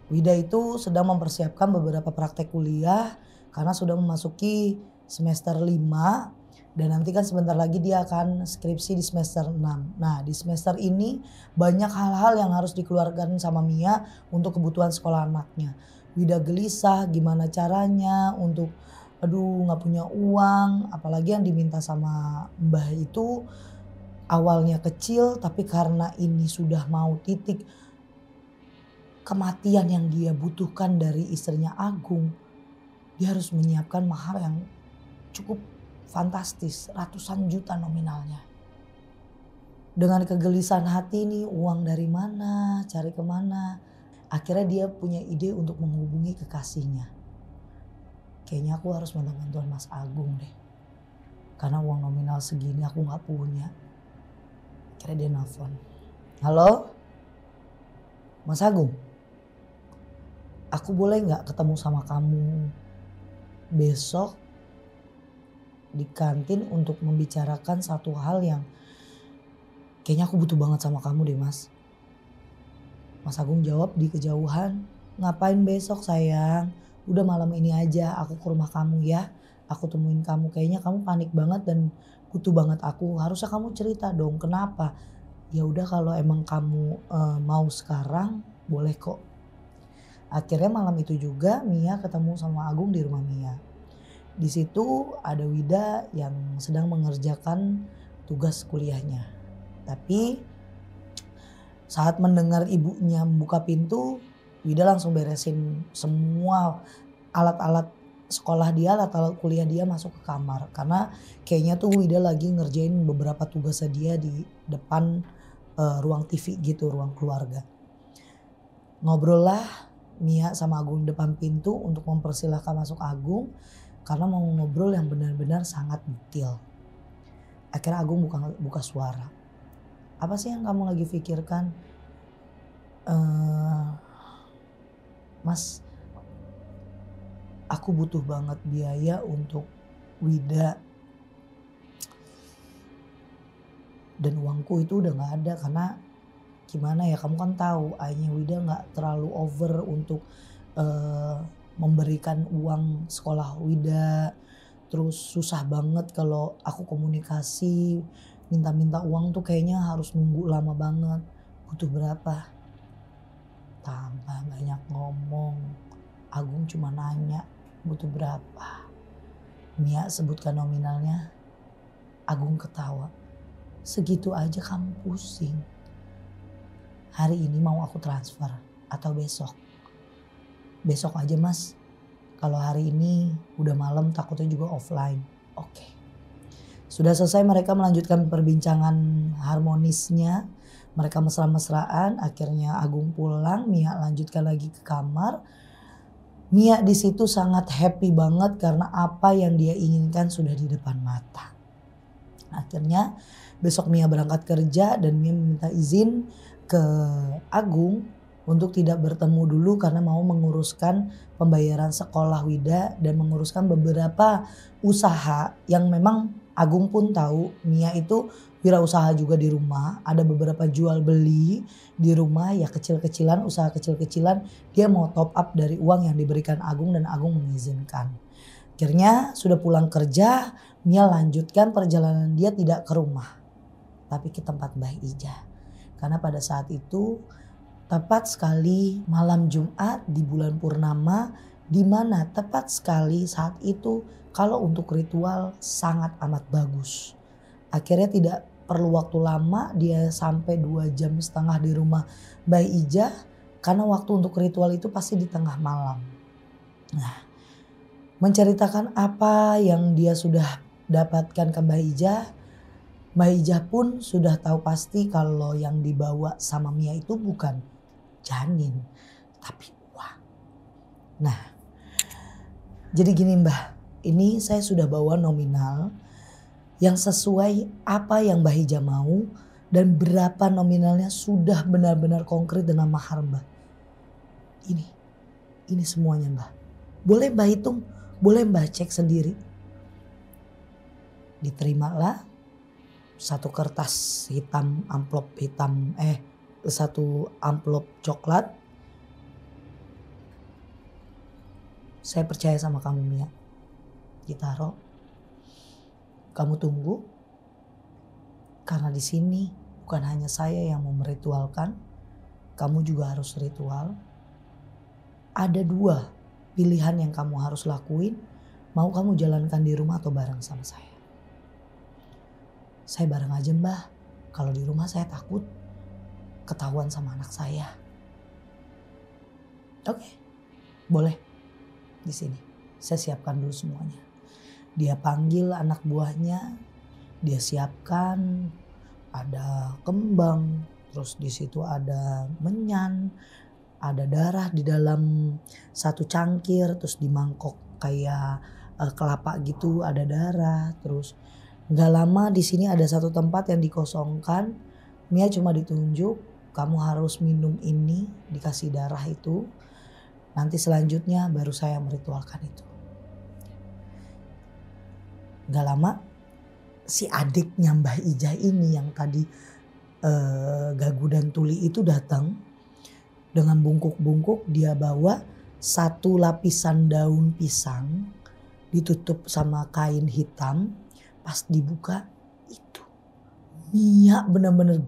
Wida itu sedang mempersiapkan beberapa praktek kuliah karena sudah memasuki semester 5 dan nanti kan sebentar lagi dia akan skripsi di semester 6. Nah di semester ini banyak hal-hal yang harus dikeluarkan sama Mia untuk kebutuhan sekolah anaknya. Wida gelisah gimana caranya untuk nggak punya uang, apalagi yang diminta sama Mbah itu awalnya kecil tapi karena ini sudah mau titik kematian yang dia butuhkan dari istrinya Agung, dia harus menyiapkan mahar yang cukup fantastis, ratusan juta nominalnya. Dengan kegelisahan hati nih, uang dari mana, cari kemana. Akhirnya dia punya ide untuk menghubungi kekasihnya. Kayaknya aku harus minta bantuan Mas Agung deh. Karena uang nominal segini aku gak punya. Akhirnya dia nelfon. Halo? Mas Agung? Aku boleh gak ketemu sama kamu besok di kantin untuk membicarakan satu hal yang kayaknya aku butuh banget sama kamu deh Mas. Mas Agung jawab di kejauhan, ngapain besok sayang? Udah malam ini aja aku ke rumah kamu ya. Aku temuin kamu, kayaknya kamu panik banget dan butuh banget aku. Harusnya kamu cerita dong kenapa. Ya udah kalau emang kamu mau sekarang boleh kok. Akhirnya malam itu juga Mia ketemu sama Agung di rumah Mia. Di situ ada Wida yang sedang mengerjakan tugas kuliahnya. Tapi saat mendengar ibunya membuka pintu, Wida langsung beresin semua alat-alat sekolah dia, alat-alat kuliah dia masuk ke kamar. Karena kayaknya tuh Wida lagi ngerjain beberapa tugasnya dia di depan ruang TV gitu, ruang keluarga. Ngobrol lah Mia sama Agung depan pintu untuk mempersilahkan masuk Agung karena mau ngobrol yang benar-benar sangat detail. Akhirnya Agung buka suara. Apa sih yang kamu lagi pikirkan? Mas, aku butuh banget biaya untuk Wida. Dan uangku itu udah gak ada karena gimana ya, kamu kan tahu ayahnya Wida gak terlalu over untuk memberikan uang sekolah Wida. Terus susah banget kalau aku komunikasi minta uang tuh kayaknya harus nunggu lama banget. Butuh berapa? Tambah banyak ngomong. Agung cuma nanya butuh berapa. Mia sebutkan nominalnya. Agung ketawa. Segitu aja kamu pusing. Hari ini mau aku transfer atau besok? Besok aja mas. Kalau hari ini udah malam takutnya juga offline. Oke. Sudah selesai mereka melanjutkan perbincangan harmonisnya. Mereka mesra-mesraan. Akhirnya Agung pulang. Mia lanjutkan lagi ke kamar. Mia di situ sangat happy banget karena apa yang dia inginkan sudah di depan mata. Akhirnya besok Mia berangkat kerja dan Mia meminta izin ke Agung untuk tidak bertemu dulu karena mau menguruskan pembayaran sekolah Wida dan menguruskan beberapa usaha yang memang Agung pun tahu Mia itu wirausaha juga di rumah. Ada beberapa jual beli di rumah ya, kecil-kecilan, usaha kecil-kecilan. Dia mau top up dari uang yang diberikan Agung dan Agung mengizinkan. Akhirnya sudah pulang kerja, Mia lanjutkan perjalanan dia tidak ke rumah tapi ke tempat Mbah Ija. Karena pada saat itu tepat sekali malam Jumat di bulan purnama, di mana tepat sekali saat itu kalau untuk ritual sangat amat bagus. Akhirnya tidak perlu waktu lama, dia sampai 2,5 jam di rumah Mbah Ija karena waktu untuk ritual itu pasti di tengah malam. Nah, menceritakan apa yang dia sudah dapatkan ke Mbah Ija pun sudah tahu pasti kalau yang dibawa sama Mia itu bukan janin tapi uang. Nah, jadi gini Mbah, ini saya sudah bawa nominal yang sesuai apa yang Mbah Ija mau dan berapa nominalnya sudah benar-benar konkret dengan mahar Mbah. Ini semuanya Mbah. Boleh Mbah hitung, boleh Mbah cek sendiri. Diterimalah satu kertas hitam, amplop hitam, satu amplop coklat. Saya percaya sama kamu Mia. Ditaruh. Kamu tunggu. Karena di sini bukan hanya saya yang mau meritualkan, kamu juga harus ritual. Ada 2 pilihan yang kamu harus lakuin. Mau kamu jalankan di rumah atau bareng sama saya? Saya bareng aja Mbah. Kalau di rumah saya takut ketahuan sama anak saya. Oke, boleh. Di sini saya siapkan dulu semuanya. Dia panggil anak buahnya, dia siapkan, ada kembang, terus di situ ada menyan, ada darah di dalam satu cangkir, terus di mangkok kayak kelapa gitu ada darah. Terus nggak lama di sini ada satu tempat yang dikosongkan. Mia cuma ditunjuk, kamu harus minum ini, dikasih darah itu. Nanti selanjutnya baru saya meritualkan itu. Gak lama si adiknya Mbah Ija ini yang tadi Gagu dan Tuli itu datang. Dengan bungkuk-bungkuk dia bawa satu lapisan daun pisang ditutup sama kain hitam. Pas dibuka itu Mia benar-benar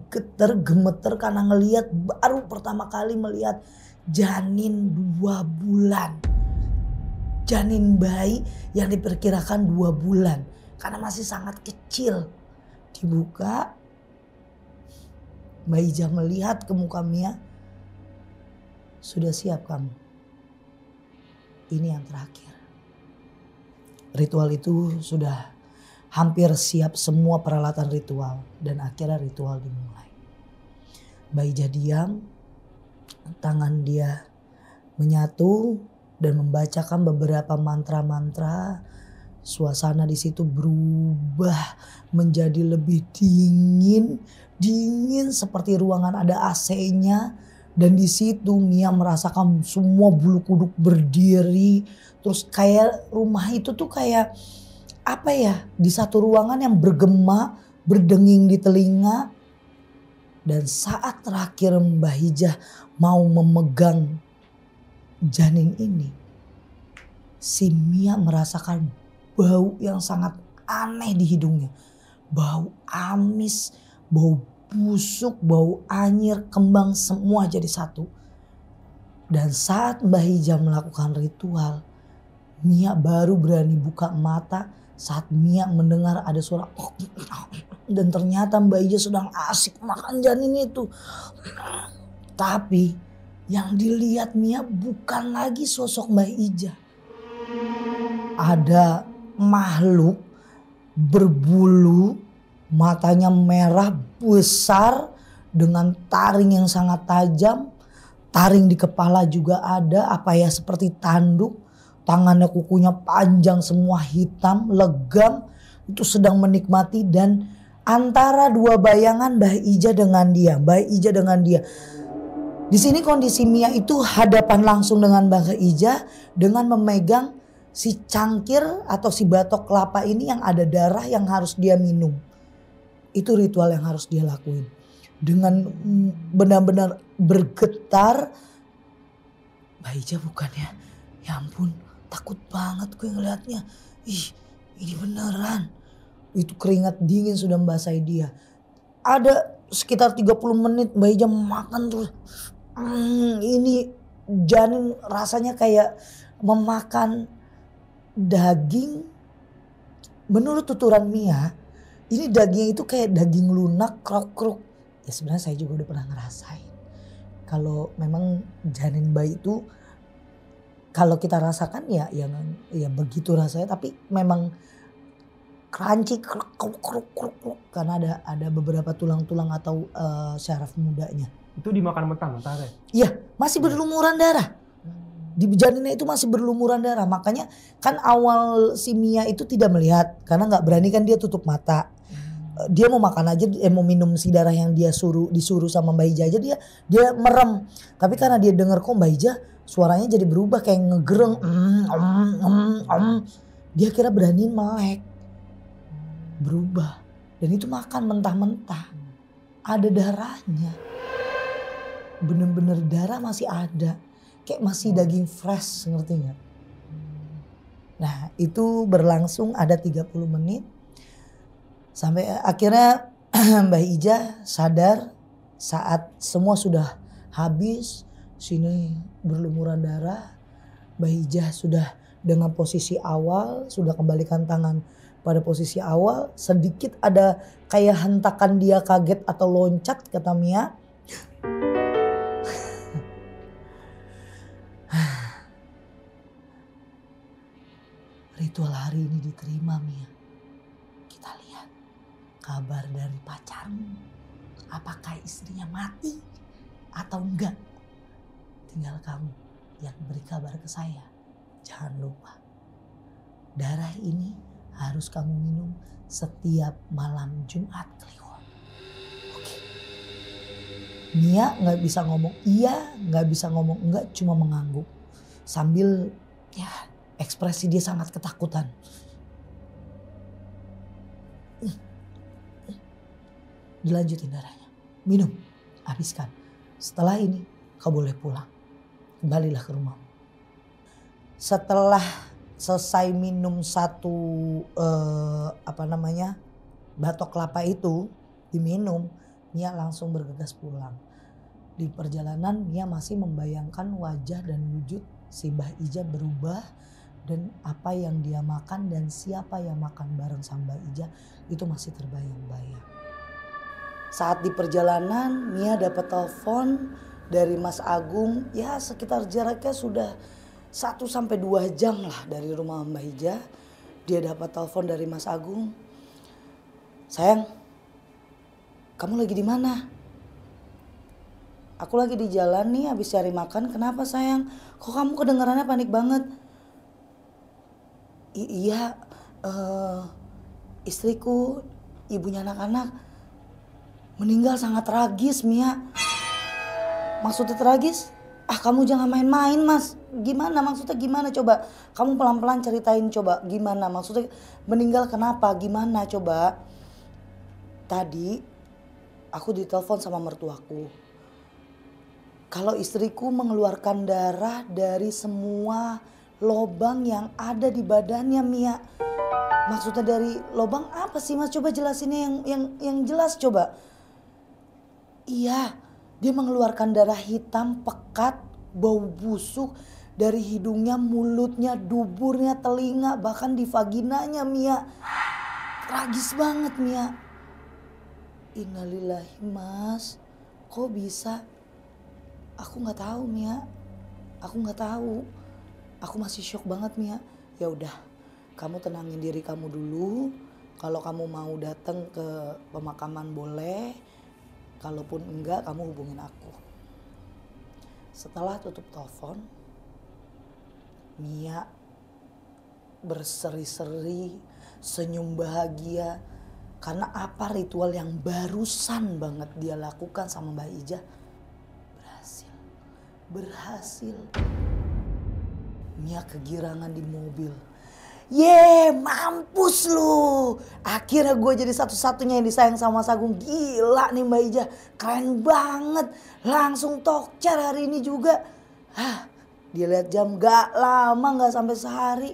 gemeter karena baru pertama kali melihat janin 2 bulan. Janin bayi yang diperkirakan 2 bulan. Karena masih sangat kecil. Dibuka. Mbah Ija melihat ke muka Mia. Sudah siap kamu. Ini yang terakhir. Ritual itu sudah hampir siap semua peralatan ritual. Dan akhirnya ritual dimulai. Mbah Ija diam. Tangan dia menyatu dan membacakan beberapa mantra-mantra Suasana di situ berubah menjadi lebih dingin seperti ruangan ada AC-nya. Dan di situ Mia merasakan semua bulu kuduk berdiri. Terus kayak rumah itu tuh kayak apa ya, di satu ruangan yang bergema, berdenging di telinga. Dan saat terakhir Mbah Hijah mau memegang janin ini, si Mia merasakan bau yang sangat aneh di hidungnya. Bau amis, bau busuk, bau anyir, kembang semua jadi satu. Dan saat Mbah Hijah melakukan ritual, Mia baru berani buka mata saat Mia mendengar ada suara dan ternyata Mbah Hijah sedang asik makan janin itu. Tapi yang dilihat Mia bukan lagi sosok Mbah Hijah. Ada makhluk berbulu, matanya merah besar dengan taring yang sangat tajam. Taring di kepala juga ada, apa ya, seperti tanduk. Tangannya, kukunya panjang semua hitam, legam. Itu sedang menikmati dan antara dua bayangan Mbah Hijah dengan dia. Mbah Hijah dengan dia. Di sini kondisi Mia itu hadapan langsung dengan Mbah Hijah dengan memegang si cangkir atau si batok kelapa ini yang ada darah yang harus dia minum. Itu ritual yang harus dia lakuin. Dengan benar-benar bergetar. Mbah Hijah bukannya, ya ampun takut banget gue ngeliatnya. Ih ini beneran. Itu keringat dingin sudah membasahi dia. Ada sekitar 30 menit Mbah Hijah makan terus. Ini janin rasanya kayak memakan daging. Menurut tuturan Mia, ini dagingnya itu kayak daging lunak, krok-krok. Ya sebenarnya saya juga udah pernah ngerasain. Kalau memang janin bayi itu kalau kita rasakan ya begitu rasanya, tapi memang crunchy, krok, karena ada beberapa tulang-tulang atau syaraf mudanya. Itu dimakan mentah-mentah deh? Iya, masih berlumuran darah. Di janinnya itu masih berlumuran darah. Makanya kan awal si Mia itu tidak melihat karena nggak berani kan dia tutup mata. Dia mau makan aja, mau minum si darah yang disuruh sama Mbah Hijah aja dia merem. Tapi karena dia dengar kok Mbah Hijah suaranya jadi berubah kayak ngegereng. Dia kira berani melek. Berubah. Dan itu makan mentah-mentah. Ada darahnya. Bener-bener darah masih ada. Kayak masih daging fresh, ngerti gak? Nah itu berlangsung ada 30 menit. Sampai akhirnya Mbah Hijah sadar saat semua sudah habis. Sini berlumuran darah. Mbah Hijah sudah dengan posisi awal. Sudah kembalikan tangan pada posisi awal. Sedikit ada kayak hentakan dia kaget atau loncat kata Mia. Ritual hari ini diterima Mia. Kita lihat kabar dari pacarmu. Apakah istrinya mati atau enggak? Tinggal kamu yang beri kabar ke saya. Jangan lupa. Darah ini harus kamu minum setiap malam Jumat Kliwon. Oke. Mia gak bisa ngomong iya, gak bisa ngomong enggak, cuma mengangguk. Sambil ya ekspresi dia sangat ketakutan. Dilanjutin darahnya. Minum, habiskan. Setelah ini kau boleh pulang. Kembalilah ke rumahmu. Setelah selesai minum satu batok kelapa itu diminum, Mia langsung bergegas pulang. Di perjalanan Mia masih membayangkan wajah dan wujud si Mbah Hijah berubah. Dan apa yang dia makan dan siapa yang makan bareng sama Mbah Hijah itu masih terbayang-bayang. Saat di perjalanan Mia dapat telepon dari Mas Agung. Ya sekitar jaraknya sudah 1-2 jam lah dari rumah Mbah Hijah. Dia dapat telepon dari Mas Agung. Sayang, kamu lagi di mana? Aku lagi di jalan nih habis cari makan. Kenapa sayang? Kok kamu kedengarannya panik banget? Iya, eh, istriku, ibunya anak-anak meninggal sangat tragis, Mia. Maksudnya tragis? Kamu jangan main-main, Mas. Gimana maksudnya, gimana coba? Kamu pelan-pelan ceritain coba gimana maksudnya, meninggal kenapa, gimana coba? Tadi aku ditelepon sama mertuaku. Kalau istriku mengeluarkan darah dari semua lobang yang ada di badannya, Mia. Maksudnya dari lobang apa sih, Mas? Coba jelasinnya yang jelas coba. Iya, dia mengeluarkan darah hitam pekat, bau busuk dari hidungnya, mulutnya, duburnya, telinga, bahkan di vaginanya, Mia. Tragis banget, Mia. Innalillahi, Mas. Kok bisa? Aku nggak tahu, Mia. Aku nggak tahu. Aku masih shock banget, Mia. Ya udah, kamu tenangin diri kamu dulu. Kalau kamu mau datang ke pemakaman boleh. Kalaupun enggak, kamu hubungin aku. Setelah tutup telepon, Mia berseri-seri, senyum bahagia. Karena apa, ritual yang barusan banget dia lakukan sama Mbak Ija berhasil. Mia kegirangan di mobil. Mampus lu. Akhirnya gue jadi satu-satunya yang disayang sama Mas Agung. Gila nih Mbak Ija, keren banget. Langsung tokcer hari ini juga. Dia lihat jam, gak lama, gak sampai sehari.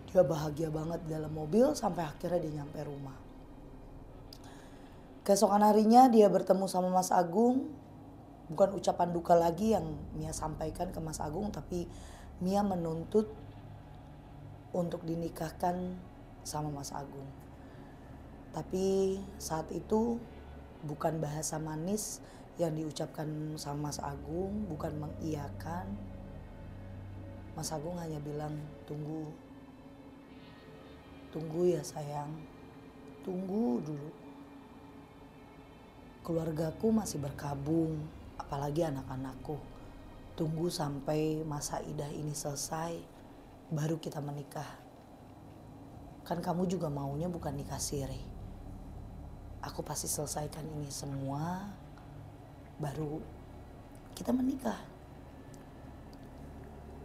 Dia bahagia banget di dalam mobil sampai akhirnya dia nyampe rumah. Keesokan harinya dia bertemu sama Mas Agung. Bukan ucapan duka lagi yang Mia sampaikan ke Mas Agung, tapi Mia menuntut untuk dinikahkan sama Mas Agung. Tapi saat itu bukan bahasa manis yang diucapkan sama Mas Agung, bukan mengiyakan. Mas Agung hanya bilang, tunggu ya sayang, tunggu dulu. Keluargaku masih berkabung, apalagi anak-anakku. Tunggu sampai masa idah ini selesai, baru kita menikah. Kan kamu juga maunya bukan nikah siri. Aku pasti selesaikan ini semua, baru kita menikah.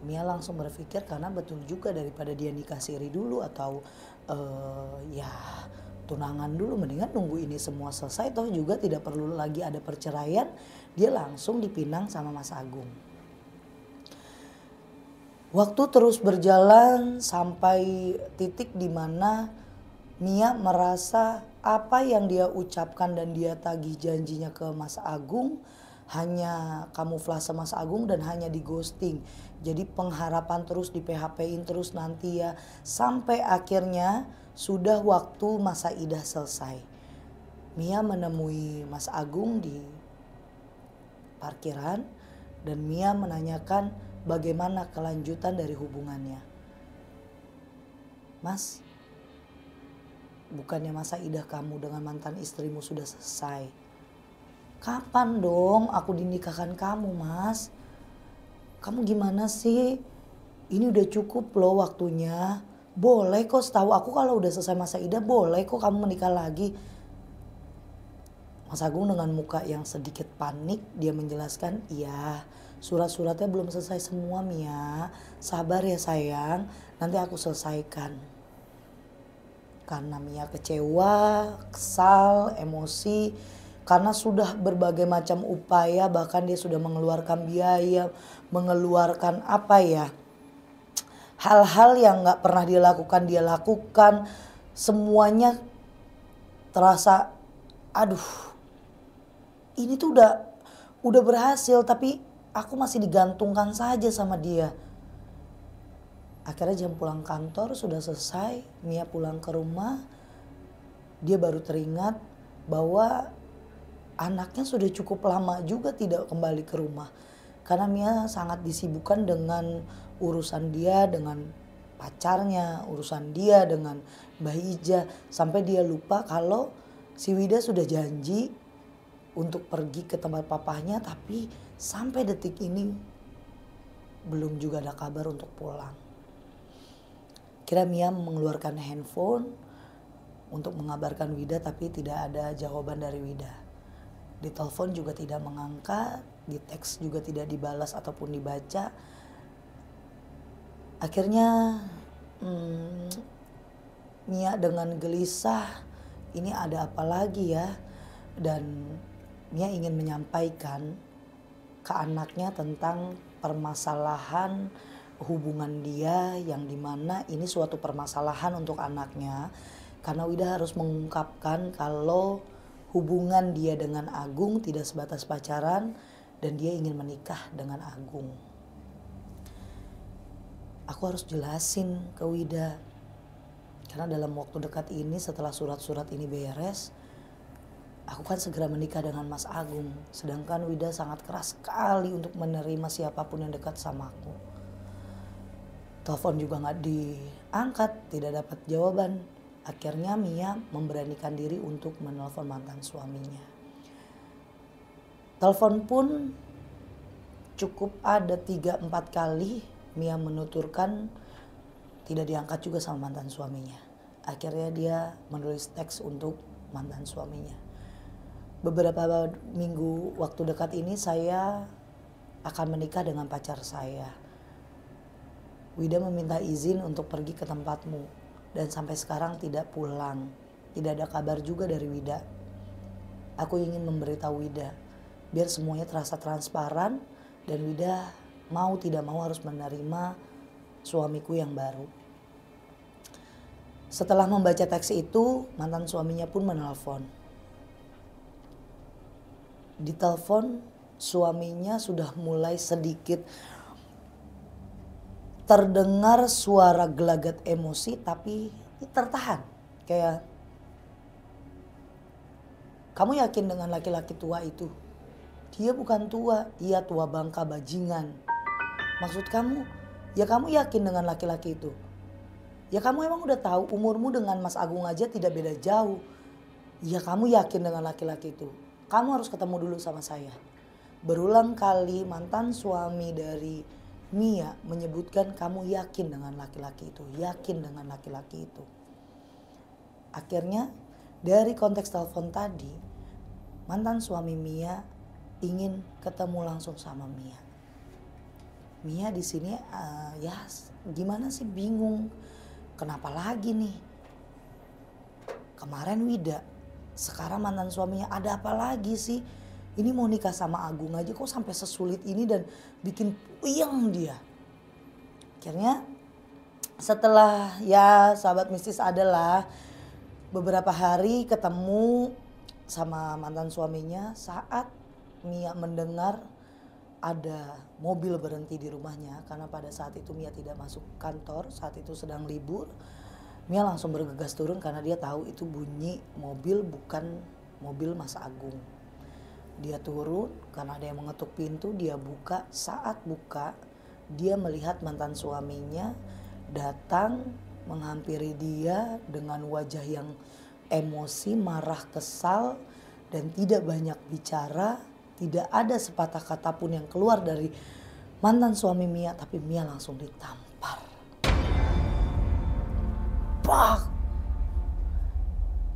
Mia langsung berpikir, karena betul juga daripada dia nikah siri dulu atau ya tunangan dulu, mendingan nunggu ini semua selesai, toh juga tidak perlu lagi ada perceraian. Dia langsung dipinang sama Mas Agung. Waktu terus berjalan sampai titik di mana Mia merasa apa yang dia ucapkan dan dia tagih janjinya ke Mas Agung hanya kamuflase Mas Agung dan hanya di ghosting. Jadi pengharapan terus di PHP-in terus nanti ya, sampai akhirnya sudah waktu masa idah selesai. Mia menemui Mas Agung di parkiran dan Mia menanyakan bagaimana kelanjutan dari hubungannya. Mas, bukannya masa idah kamu dengan mantan istrimu sudah selesai? Kapan dong aku dinikahkan kamu, Mas? Kamu gimana sih? Ini udah cukup loh waktunya. Boleh kok, setahu aku kalau udah selesai masa idah boleh kok kamu menikah lagi. Mas Agung dengan muka yang sedikit panik dia menjelaskan, iya surat-suratnya belum selesai semua Mia. Sabar ya sayang, nanti aku selesaikan. Karena Mia kecewa, kesal, emosi. Karena sudah berbagai macam upaya, bahkan dia sudah mengeluarkan biaya, mengeluarkan apa ya, hal-hal yang gak pernah dia lakukan. Semuanya terasa, aduh ini tuh udah berhasil tapi aku masih digantungkan saja sama dia. Akhirnya jam pulang kantor sudah selesai, Mia pulang ke rumah. Dia baru teringat bahwa anaknya sudah cukup lama juga tidak kembali ke rumah. Karena Mia sangat disibukkan dengan urusan dia dengan pacarnya, urusan dia dengan Mbak Ija. Sampai dia lupa kalau si Wida sudah janji untuk pergi ke tempat papahnya, tapi sampai detik ini belum juga ada kabar untuk pulang. Akhirnya Mia mengeluarkan handphone untuk mengabarkan Wida, tapi tidak ada jawaban dari Wida. Di telepon juga tidak mengangkat, di teks juga tidak dibalas ataupun dibaca. Akhirnya Mia dengan gelisah, ini ada apa lagi ya? Dan Mia ingin menyampaikan ke anaknya tentang permasalahan hubungan dia, yang dimana ini suatu permasalahan untuk anaknya, karena Wida harus mengungkapkan kalau hubungan dia dengan Agung tidak sebatas pacaran dan dia ingin menikah dengan Agung. Aku harus jelasin ke Wida, karena dalam waktu dekat ini setelah surat-surat ini beres, aku kan segera menikah dengan Mas Agung. Sedangkan Wida sangat keras sekali untuk menerima siapapun yang dekat sama aku. Telepon juga gak diangkat, tidak dapat jawaban. Akhirnya Mia memberanikan diri untuk menelpon mantan suaminya. Telepon pun cukup ada 3-4 kali Mia menuturkan tidak diangkat juga sama mantan suaminya. Akhirnya dia menulis teks untuk mantan suaminya. Beberapa minggu waktu dekat ini saya akan menikah dengan pacar saya. Wida meminta izin untuk pergi ke tempatmu dan sampai sekarang tidak pulang. Tidak ada kabar juga dari Wida. Aku ingin memberitahu Wida biar semuanya terasa transparan dan Wida mau tidak mau harus menerima suamiku yang baru. Setelah membaca teks itu, mantan suaminya pun menelpon. Di telepon suaminya sudah mulai sedikit terdengar suara gelagat emosi, tapi tertahan. Kayak, kamu yakin dengan laki-laki tua itu? Dia bukan tua, ia tua bangka bajingan. Maksud kamu, ya kamu yakin dengan laki-laki itu? Ya kamu emang udah tahu umurmu dengan Mas Agung aja tidak beda jauh. Ya kamu yakin dengan laki-laki itu? Kamu harus ketemu dulu sama saya. Berulang kali mantan suami dari Mia menyebutkan kamu yakin dengan laki-laki itu, yakin dengan laki-laki itu. Akhirnya dari konteks telepon tadi, mantan suami Mia ingin ketemu langsung sama Mia. Mia di sini ya gimana sih, bingung. Kenapa lagi nih? Kemarin Wida, sekarang mantan suaminya, ada apa lagi sih? Ini mau nikah sama Agung aja kok sampai sesulit ini dan bikin puyeng dia. Akhirnya setelah ya sahabat mistis adalah beberapa hari ketemu sama mantan suaminya saat Mia mendengar ada mobil berhenti di rumahnya. Karena pada saat itu Mia tidak masuk kantor, saat itu sedang libur. Mia langsung bergegas turun karena dia tahu itu bunyi mobil bukan mobil Mas Agung. Dia turun karena ada yang mengetuk pintu, dia buka. Saat buka, dia melihat mantan suaminya datang menghampiri dia dengan wajah yang emosi, marah, kesal, dan tidak banyak bicara. Tidak ada sepatah kata pun yang keluar dari mantan suami Mia, tapi Mia langsung ditampar. Pak!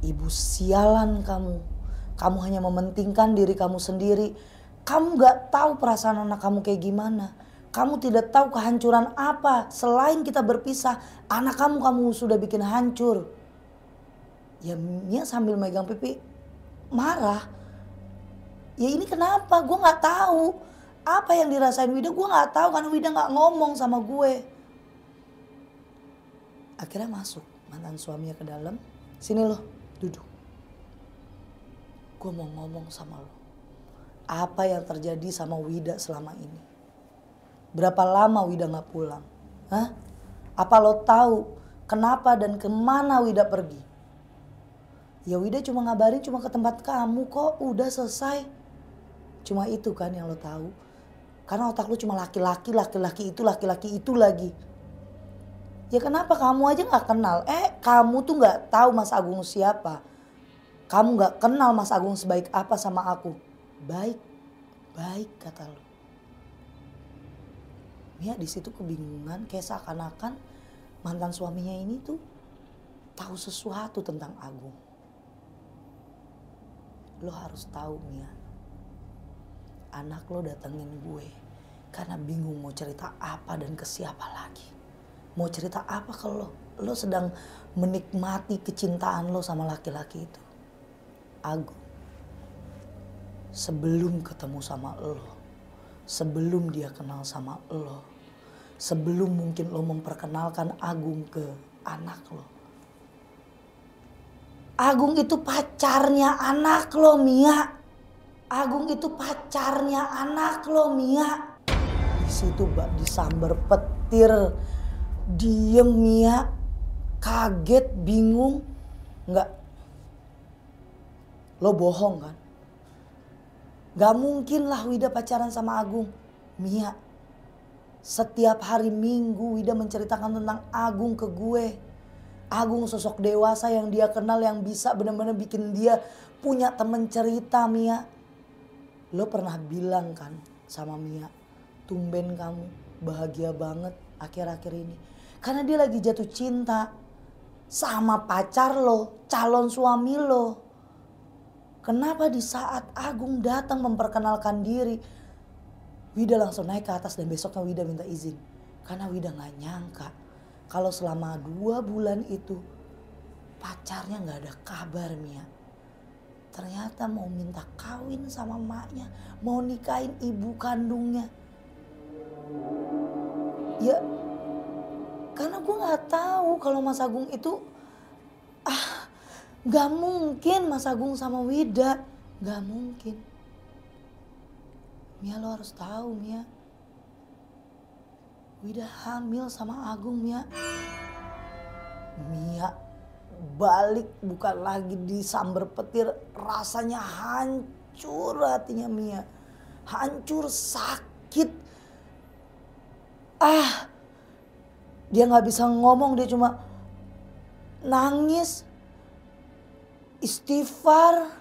Ibu sialan kamu. Kamu hanya mementingkan diri kamu sendiri. Kamu gak tahu perasaan anak kamu kayak gimana. Kamu tidak tahu kehancuran apa. Selain kita berpisah, anak kamu sudah bikin hancur. Ya Mia sambil megang pipi marah. Ya ini kenapa? Gue gak tahu. Apa yang dirasain Wida gue gak tahu karena Wida gak ngomong sama gue. Akhirnya masuk mantan suaminya ke dalam. Sini lo, duduk. Gue mau ngomong sama lo. Apa yang terjadi sama Wida selama ini? Berapa lama Wida gak pulang? Hah? Apa lo tahu kenapa dan kemana Wida pergi? Ya Wida cuma ngabarin cuma ke tempat kamu kok. Udah selesai. Cuma itu kan yang lo tahu. Karena otak lo cuma laki-laki itu lagi. Ya kenapa kamu aja gak kenal? Kamu tuh gak tahu Mas Agung siapa. Kamu gak kenal Mas Agung sebaik apa sama aku. Baik kata lo. Mia di situ kebingungan, kayak seakan-akan mantan suaminya ini tuh tahu sesuatu tentang Agung. Lo harus tahu Mia, anak lo datengin gue karena bingung mau cerita apa dan ke siapa lagi. Mau cerita apa kalau lo sedang menikmati kecintaan lo sama laki-laki itu. Agung, sebelum ketemu sama lo, sebelum dia kenal sama lo, sebelum mungkin lo memperkenalkan Agung ke anak lo, Agung itu pacarnya anak lo Mia. Agung itu pacarnya anak lo Mia. Di situ disambar petir, diem Mia, kaget, bingung, nggak? Lo bohong kan? Gak mungkin lah Wida pacaran sama Agung. Mia, setiap hari Minggu Wida menceritakan tentang Agung ke gue. Agung sosok dewasa yang dia kenal, yang bisa benar-benar bikin dia punya temen cerita Mia. Lo pernah bilang kan sama Mia, tumben kamu bahagia banget akhir-akhir ini. Karena dia lagi jatuh cinta sama pacar lo, calon suami lo. Kenapa di saat Agung datang memperkenalkan diri, Wida langsung naik ke atas dan besoknya Wida minta izin. Karena Wida gak nyangka kalau selama 2 bulan itu pacarnya gak ada kabar Mia. Ternyata mau minta kawin sama emaknya, mau nikahin ibu kandungnya. Ya, karena gue gak tahu kalau Mas Agung itu, gak mungkin Mas Agung sama Wida, gak mungkin. Mia, lo harus tahu Mia, Wida hamil sama Agung Mia. Mia balik bukan lagi disambar petir, rasanya hancur hatinya Mia. Hancur, sakit. Dia gak bisa ngomong, dia cuma nangis, istighfar,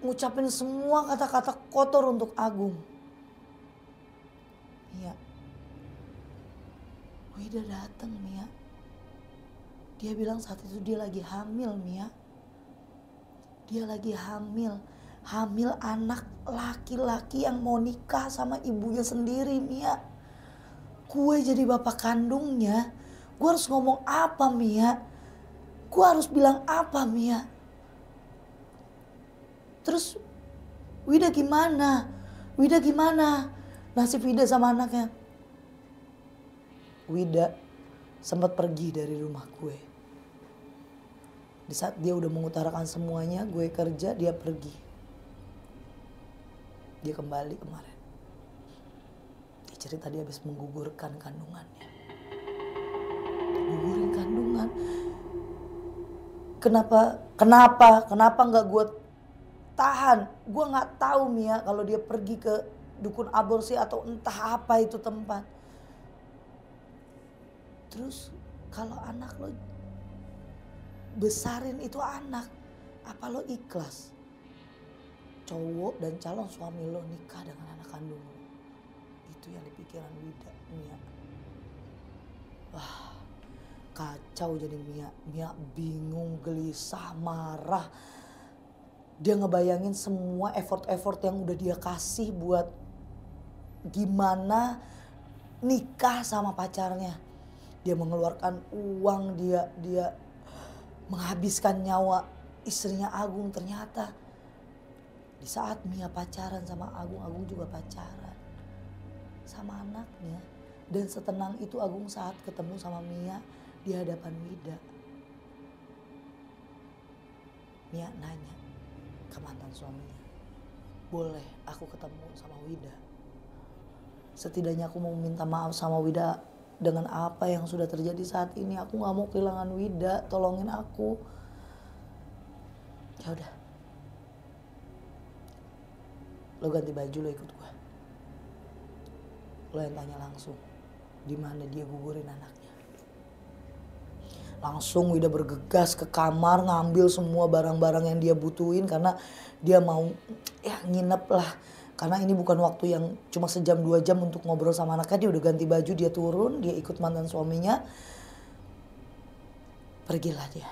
ngucapin semua kata-kata kotor untuk Agung. Mia, Wida datang Mia. Dia bilang saat itu dia lagi hamil Mia. Dia lagi hamil. Hamil anak laki-laki yang mau nikah sama ibunya sendiri Mia. Gue jadi bapak kandungnya. Gue harus ngomong apa Mia? Gue harus bilang apa Mia? Terus Wida gimana? Wida gimana? Nasib Wida sama anaknya? Wida sempat pergi dari rumah gue. Di saat dia udah mengutarakan semuanya, gue kerja, dia pergi. Dia kembali kemarin. Dia cerita dia habis menggugurkan kandungannya. Gugurin kandungan. Kenapa nggak gue tahan? Gue nggak tahu Mia kalau dia pergi ke dukun aborsi atau entah apa itu tempat. Terus kalau anak lo besarin itu anak, apa lo ikhlas? Cowok dan calon suami lo nikah dengan anak kandung lo. Itu yang dipikiran Wida, Mia. Wah, kacau jadi Mia. Mia bingung, gelisah, marah. Dia ngebayangin semua effort-effort yang udah dia kasih buat gimana nikah sama pacarnya. Dia mengeluarkan uang, dia menghabiskan nyawa istrinya Agung. Ternyata di saat Mia pacaran sama Agung, Agung juga pacaran sama anaknya. Dan setenang itu Agung saat ketemu sama Mia di hadapan Wida. Mia nanya ke mantan suaminya, boleh aku ketemu sama Wida? Setidaknya aku mau minta maaf sama Wida dengan apa yang sudah terjadi saat ini. Aku gak mau kehilangan Wida, tolongin aku. Ya udah, lo ganti baju, lo ikut gua. Lo yang tanya langsung di mana dia gugurin anaknya. Langsung Wida bergegas ke kamar, ngambil semua barang-barang yang dia butuhin karena dia mau nginep lah. Karena ini bukan waktu yang cuma sejam 2 jam untuk ngobrol sama anaknya. Dia udah ganti baju, dia turun, dia ikut mantan suaminya. Pergilah dia.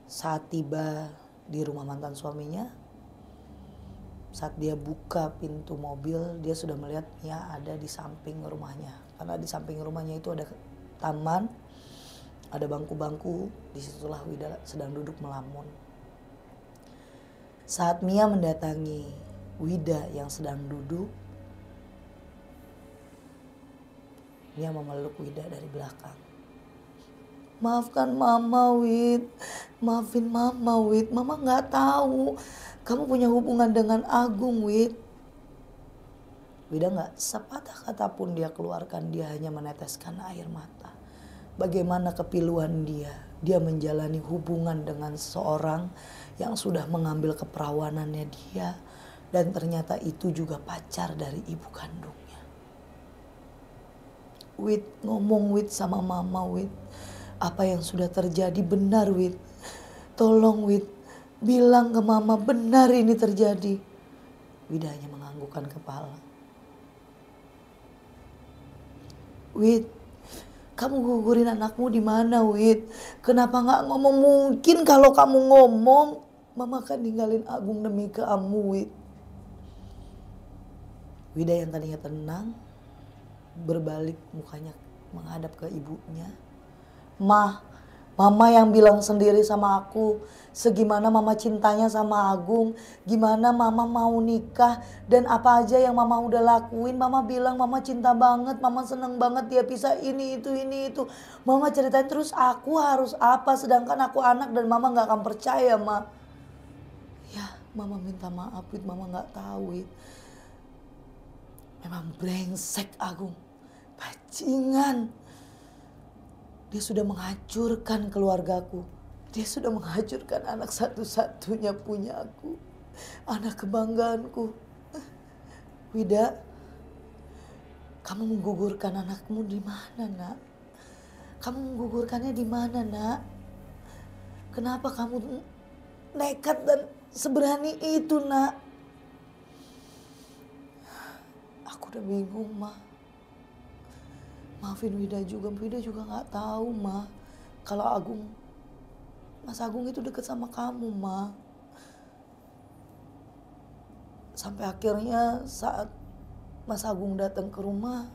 Saat tiba di rumah mantan suaminya, saat dia buka pintu mobil, dia sudah melihat Mia ada di samping rumahnya. Karena di samping rumahnya itu ada taman, ada bangku-bangku, disitulah Wida sedang duduk melamun. Saat Mia mendatangi Wida yang sedang duduk, Mia memeluk Wida dari belakang. Maafkan Mama, Wid. Maafin Mama, Wid. Mama gak tahu kamu punya hubungan dengan Agung, Wid. Wida gak sepatah kata pun dia keluarkan. Dia hanya meneteskan air mata. Bagaimana kepiluan dia. Dia menjalani hubungan dengan seseorang yang sudah mengambil keperawanannya dia. Dan ternyata itu juga pacar dari ibu kandungnya. Wid, ngomong Wid sama Mama, Wid. Apa yang sudah terjadi benar, Wid. Tolong, Wid. Bilang ke Mama benar ini terjadi. Wida hanya menganggukkan kepala. Wid, kamu gugurin anakmu di mana, Wid? Kenapa gak ngomong? Mungkin kalau kamu ngomong, Mama akan ninggalin Agung demi kamu, Wid. Wida yang tadinya tenang, berbalik mukanya menghadap ke ibunya. Mama yang bilang sendiri sama aku segimana Mama cintanya sama Agung, gimana Mama mau nikah dan apa aja yang Mama udah lakuin. Mama bilang Mama cinta banget, Mama seneng banget dia pisah ini itu. Mama ceritain terus aku harus apa sedangkan aku anak dan Mama gak akan percaya, Ma. Ya, Mama minta maaf, Wid. Mama gak tahu, Wid. Memang brengsek Agung, bajingan. Dia sudah menghancurkan keluargaku. Dia sudah menghancurkan anak satu-satunya punya aku. Anak kebanggaanku. Wida, kamu menggugurkan anakmu di mana, Nak? Kamu menggugurkannya di mana, Nak? Kenapa kamu nekat dan seberani itu, Nak? Aku udah bingung, Ma. Maafin Wida juga gak tahu, Ma. Kalau Mas Agung itu deket sama kamu, Ma. Sampai akhirnya saat Mas Agung datang ke rumah,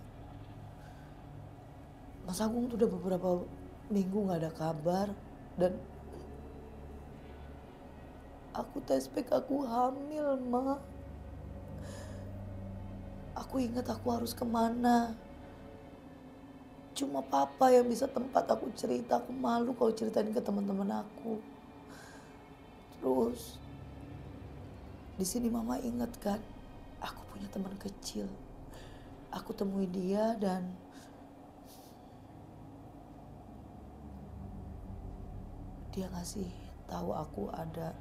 Mas Agung tuh udah beberapa minggu gak ada kabar. Dan aku tes pack, aku hamil, Ma. Aku ingat aku harus kemana. Cuma papa yang bisa tempat aku cerita. Aku malu kalau ceritain ke teman-teman aku. Terus di sini Mama ingat kan, aku punya teman kecil. Aku temui dia dan dia ngasih tahu aku ada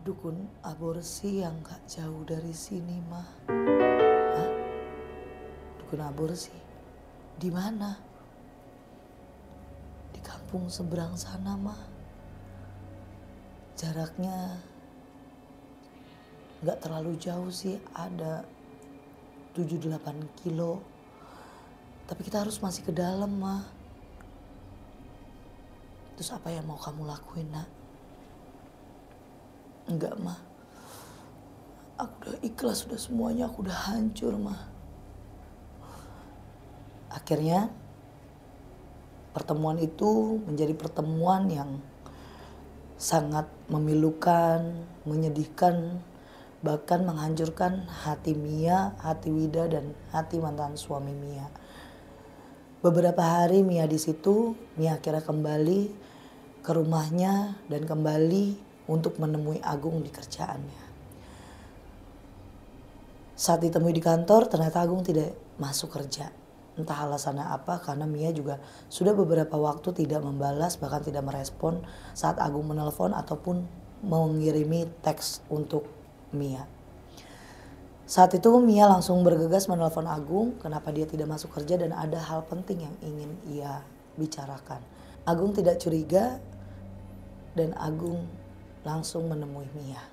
dukun aborsi yang gak jauh dari sini, Ma. Hah? Dukun aborsi? Di mana? Di kampung seberang sana, Ma. Jaraknya gak terlalu jauh sih, ada 7-8 kilo. Tapi kita harus masih ke dalam, Ma. Terus apa yang mau kamu lakuin, Nak? Enggak, Ma. Aku udah ikhlas, udah semuanya, aku udah hancur, Ma. Akhirnya pertemuan itu menjadi pertemuan yang sangat memilukan, menyedihkan, bahkan menghancurkan hati Mia, hati Wida, dan hati mantan suami Mia. Beberapa hari Mia di situ, Mia akhirnya kembali ke rumahnya dan kembali untuk menemui Agung di kerjaannya. Saat ditemui di kantor, ternyata Agung tidak masuk kerja. Entah alasannya apa, karena Mia juga sudah beberapa waktu tidak membalas, bahkan tidak merespon saat Agung menelpon ataupun mengirimi teks untuk Mia. Saat itu Mia langsung bergegas menelpon Agung, kenapa dia tidak masuk kerja dan ada hal penting yang ingin ia bicarakan. Agung tidak curiga dan Agung langsung menemui Mia.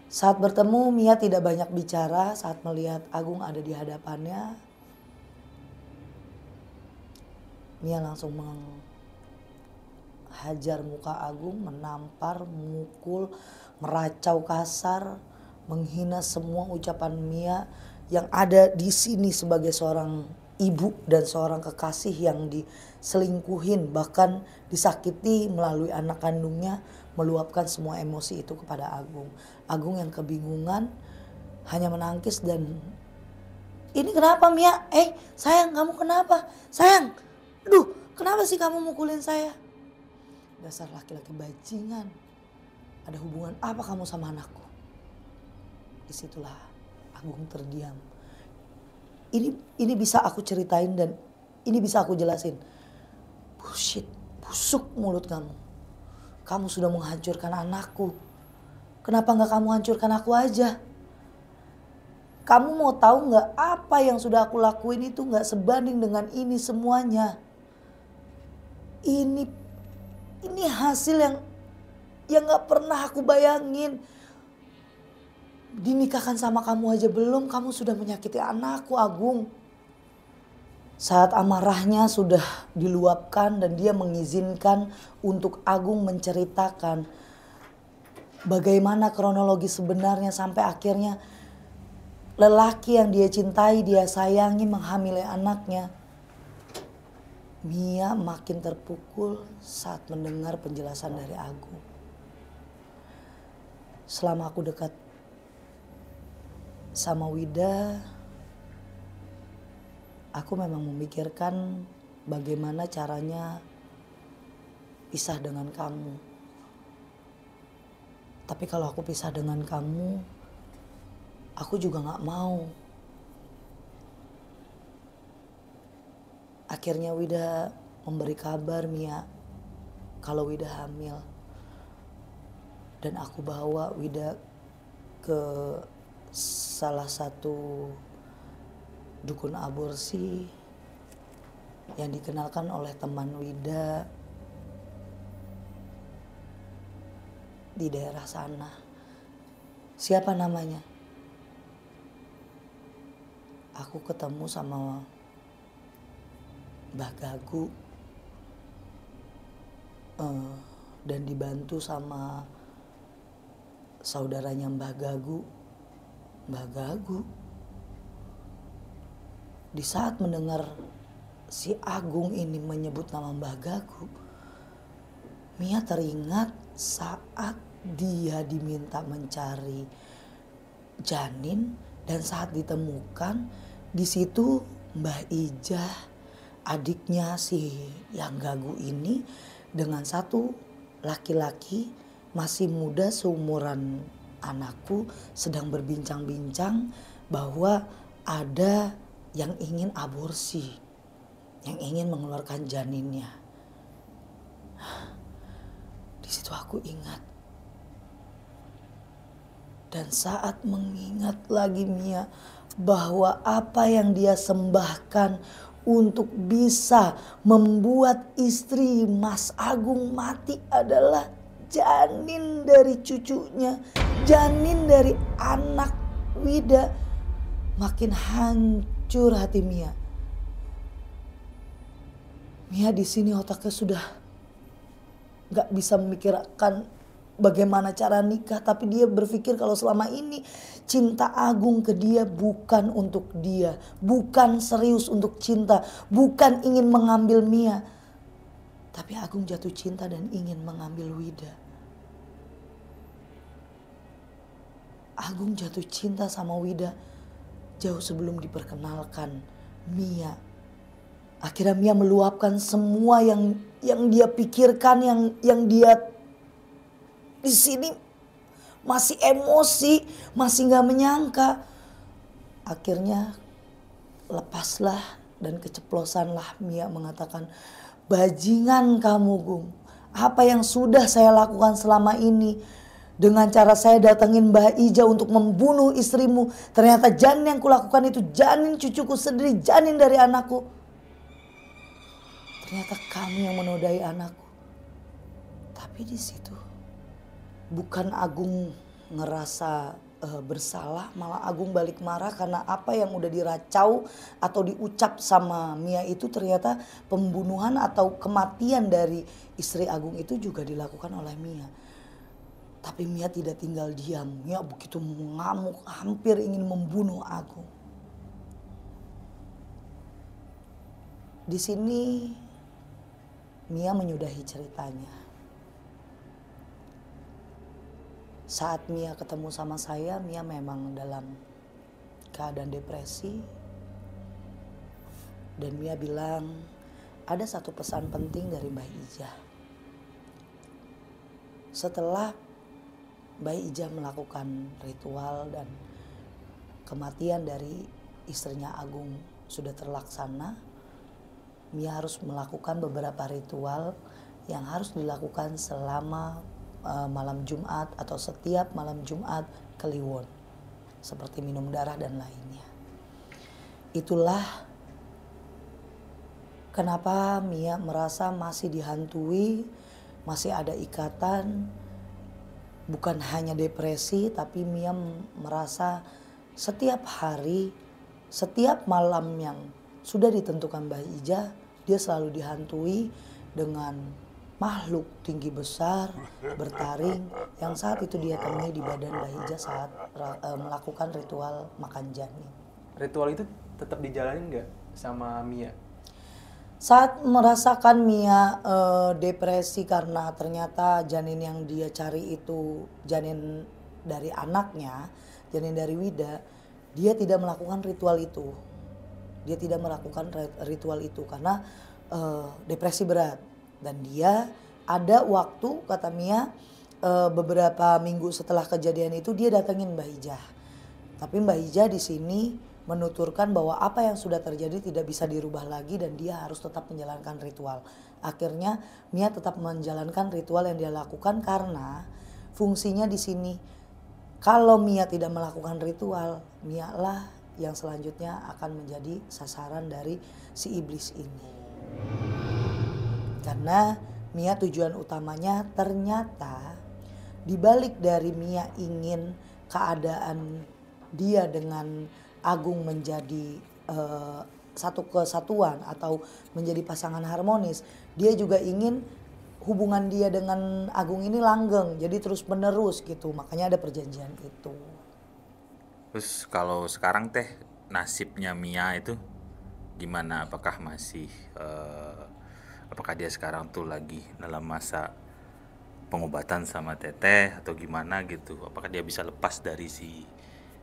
Saat bertemu, Mia tidak banyak bicara. Saat melihat Agung ada di hadapannya, Mia langsung menghajar muka Agung, menampar, memukul, meracau kasar, menghina semua ucapan Mia yang ada di sini sebagai seorang ibu dan seorang kekasih yang diselingkuhin, bahkan disakiti melalui anak kandungnya, meluapkan semua emosi itu kepada Agung. Agung yang kebingungan hanya menangkis dan, ini kenapa Mia? Sayang, kamu kenapa? Sayang, aduh kenapa sih kamu mukulin saya? Dasar laki-laki bajingan. Ada hubungan apa kamu sama anakku? Disitulah Agung terdiam. Ini bisa aku ceritain dan ini bisa aku jelasin. Bullshit, busuk mulut kamu. Kamu sudah menghancurkan anakku. Kenapa nggak kamu hancurkan aku aja? Kamu mau tahu nggak apa yang sudah aku lakuin itu nggak sebanding dengan ini semuanya. Ini hasil yang nggak pernah aku bayangin. Dinikahkan sama kamu aja belum, kamu sudah menyakiti anakku, Agung. Saat amarahnya sudah diluapkan dan dia mengizinkan untuk Agung menceritakan bagaimana kronologi sebenarnya sampai akhirnya lelaki yang dia cintai, dia sayangi menghamili anaknya. Mia makin terpukul saat mendengar penjelasan dari Agung. Selama aku dekat sama Wida, aku memang memikirkan bagaimana caranya pisah dengan kamu. Tapi kalau aku pisah dengan kamu, aku juga gak mau. Akhirnya Wida memberi kabar Mia kalau Wida hamil. Dan aku bawa Wida ke salah satu dukun aborsi yang dikenalkan oleh teman Wida di daerah sana. Siapa namanya? Aku ketemu sama Mbah Gagu dan dibantu sama saudaranya Mbah Gagu. Mbah Gagu di saat mendengar si Agung ini menyebut nama Mbah Gagu, Mia teringat saat dia diminta mencari janin dan saat ditemukan di situ Mbah Ijah, adiknya si yang Gagu ini, dengan satu laki-laki masih muda seumuran anakku sedang berbincang-bincang bahwa ada yang ingin aborsi, yang ingin mengeluarkan janinnya. Di situ aku ingat. Dan saat mengingat lagi Mia bahwa apa yang dia sembahkan untuk bisa membuat istri Mas Agung mati adalah janin dari cucunya, janin dari anak Wida. Makin hancur hati Mia. Mia di sini otaknya sudah gak bisa memikirkan bagaimana cara nikah, tapi dia berpikir kalau selama ini cinta Agung ke dia bukan untuk dia, bukan serius untuk cinta, bukan ingin mengambil Mia. Tapi Agung jatuh cinta dan ingin mengambil Wida. Agung jatuh cinta sama Wida jauh sebelum diperkenalkan Mia. Akhirnya Mia meluapkan semua yang dia pikirkan, yang dia di sini masih emosi, masih nggak menyangka. Akhirnya lepaslah dan keceplosanlah Mia mengatakan, bajingan kamu Gung. Apa yang sudah saya lakukan selama ini dengan cara saya datengin Mbak Ija untuk membunuh istrimu. Ternyata janin yang kulakukan itu janin cucuku sendiri, janin dari anakku. Ternyata kamu yang menodai anakku. Tapi di situ bukan Agung ngerasa bersalah, malah Agung balik marah karena apa yang udah diracau atau diucap sama Mia itu ternyata pembunuhan atau kematian dari istri Agung itu juga dilakukan oleh Mia. Tapi Mia tidak tinggal diam. Mia begitu mengamuk, hampir ingin membunuh Agung. Di sini Mia menyudahi ceritanya. Saat Mia ketemu sama saya, Mia memang dalam keadaan depresi. Dan Mia bilang, ada satu pesan penting dari Mbah Ija. Setelah Mbah Ija melakukan ritual dan kematian dari istrinya Agung sudah terlaksana, Mia harus melakukan beberapa ritual yang harus dilakukan selama malam Jumat atau setiap malam Jumat Kliwon, seperti minum darah dan lainnya. Itulah kenapa Mia merasa masih dihantui, masih ada ikatan, bukan hanya depresi, tapi Mia merasa setiap hari, setiap malam yang sudah ditentukan Mbah Ija, dia selalu dihantui dengan makhluk tinggi besar bertaring yang saat itu dia temui di badan Mbah Ija saat melakukan ritual makan janin. Ritual itu tetap dijalanin nggak sama Mia? Saat merasakan Mia depresi karena ternyata janin yang dia cari itu janin dari anaknya, janin dari Wida, dia tidak melakukan ritual itu. Dia tidak melakukan ritual itu karena depresi berat. Dan dia ada waktu, kata Mia, beberapa minggu setelah kejadian itu dia datengin Mbah Ija. Tapi Mbah Ija di sini menuturkan bahwa apa yang sudah terjadi tidak bisa dirubah lagi dan dia harus tetap menjalankan ritual. Akhirnya Mia tetap menjalankan ritual yang dia lakukan karena fungsinya di sini. Kalau Mia tidak melakukan ritual, Mia lah yang selanjutnya akan menjadi sasaran dari si iblis ini. Karena Mia tujuan utamanya ternyata dibalik dari Mia ingin keadaan dia dengan Agung menjadi satu kesatuan atau menjadi pasangan harmonis, dia juga ingin hubungan dia dengan Agung ini langgeng, jadi terus menerus gitu, makanya ada perjanjian itu. Terus kalau sekarang teh nasibnya Mia itu gimana? Apakah dia sekarang tuh lagi dalam masa pengobatan sama Teteh atau gimana gitu? Apakah dia bisa lepas dari si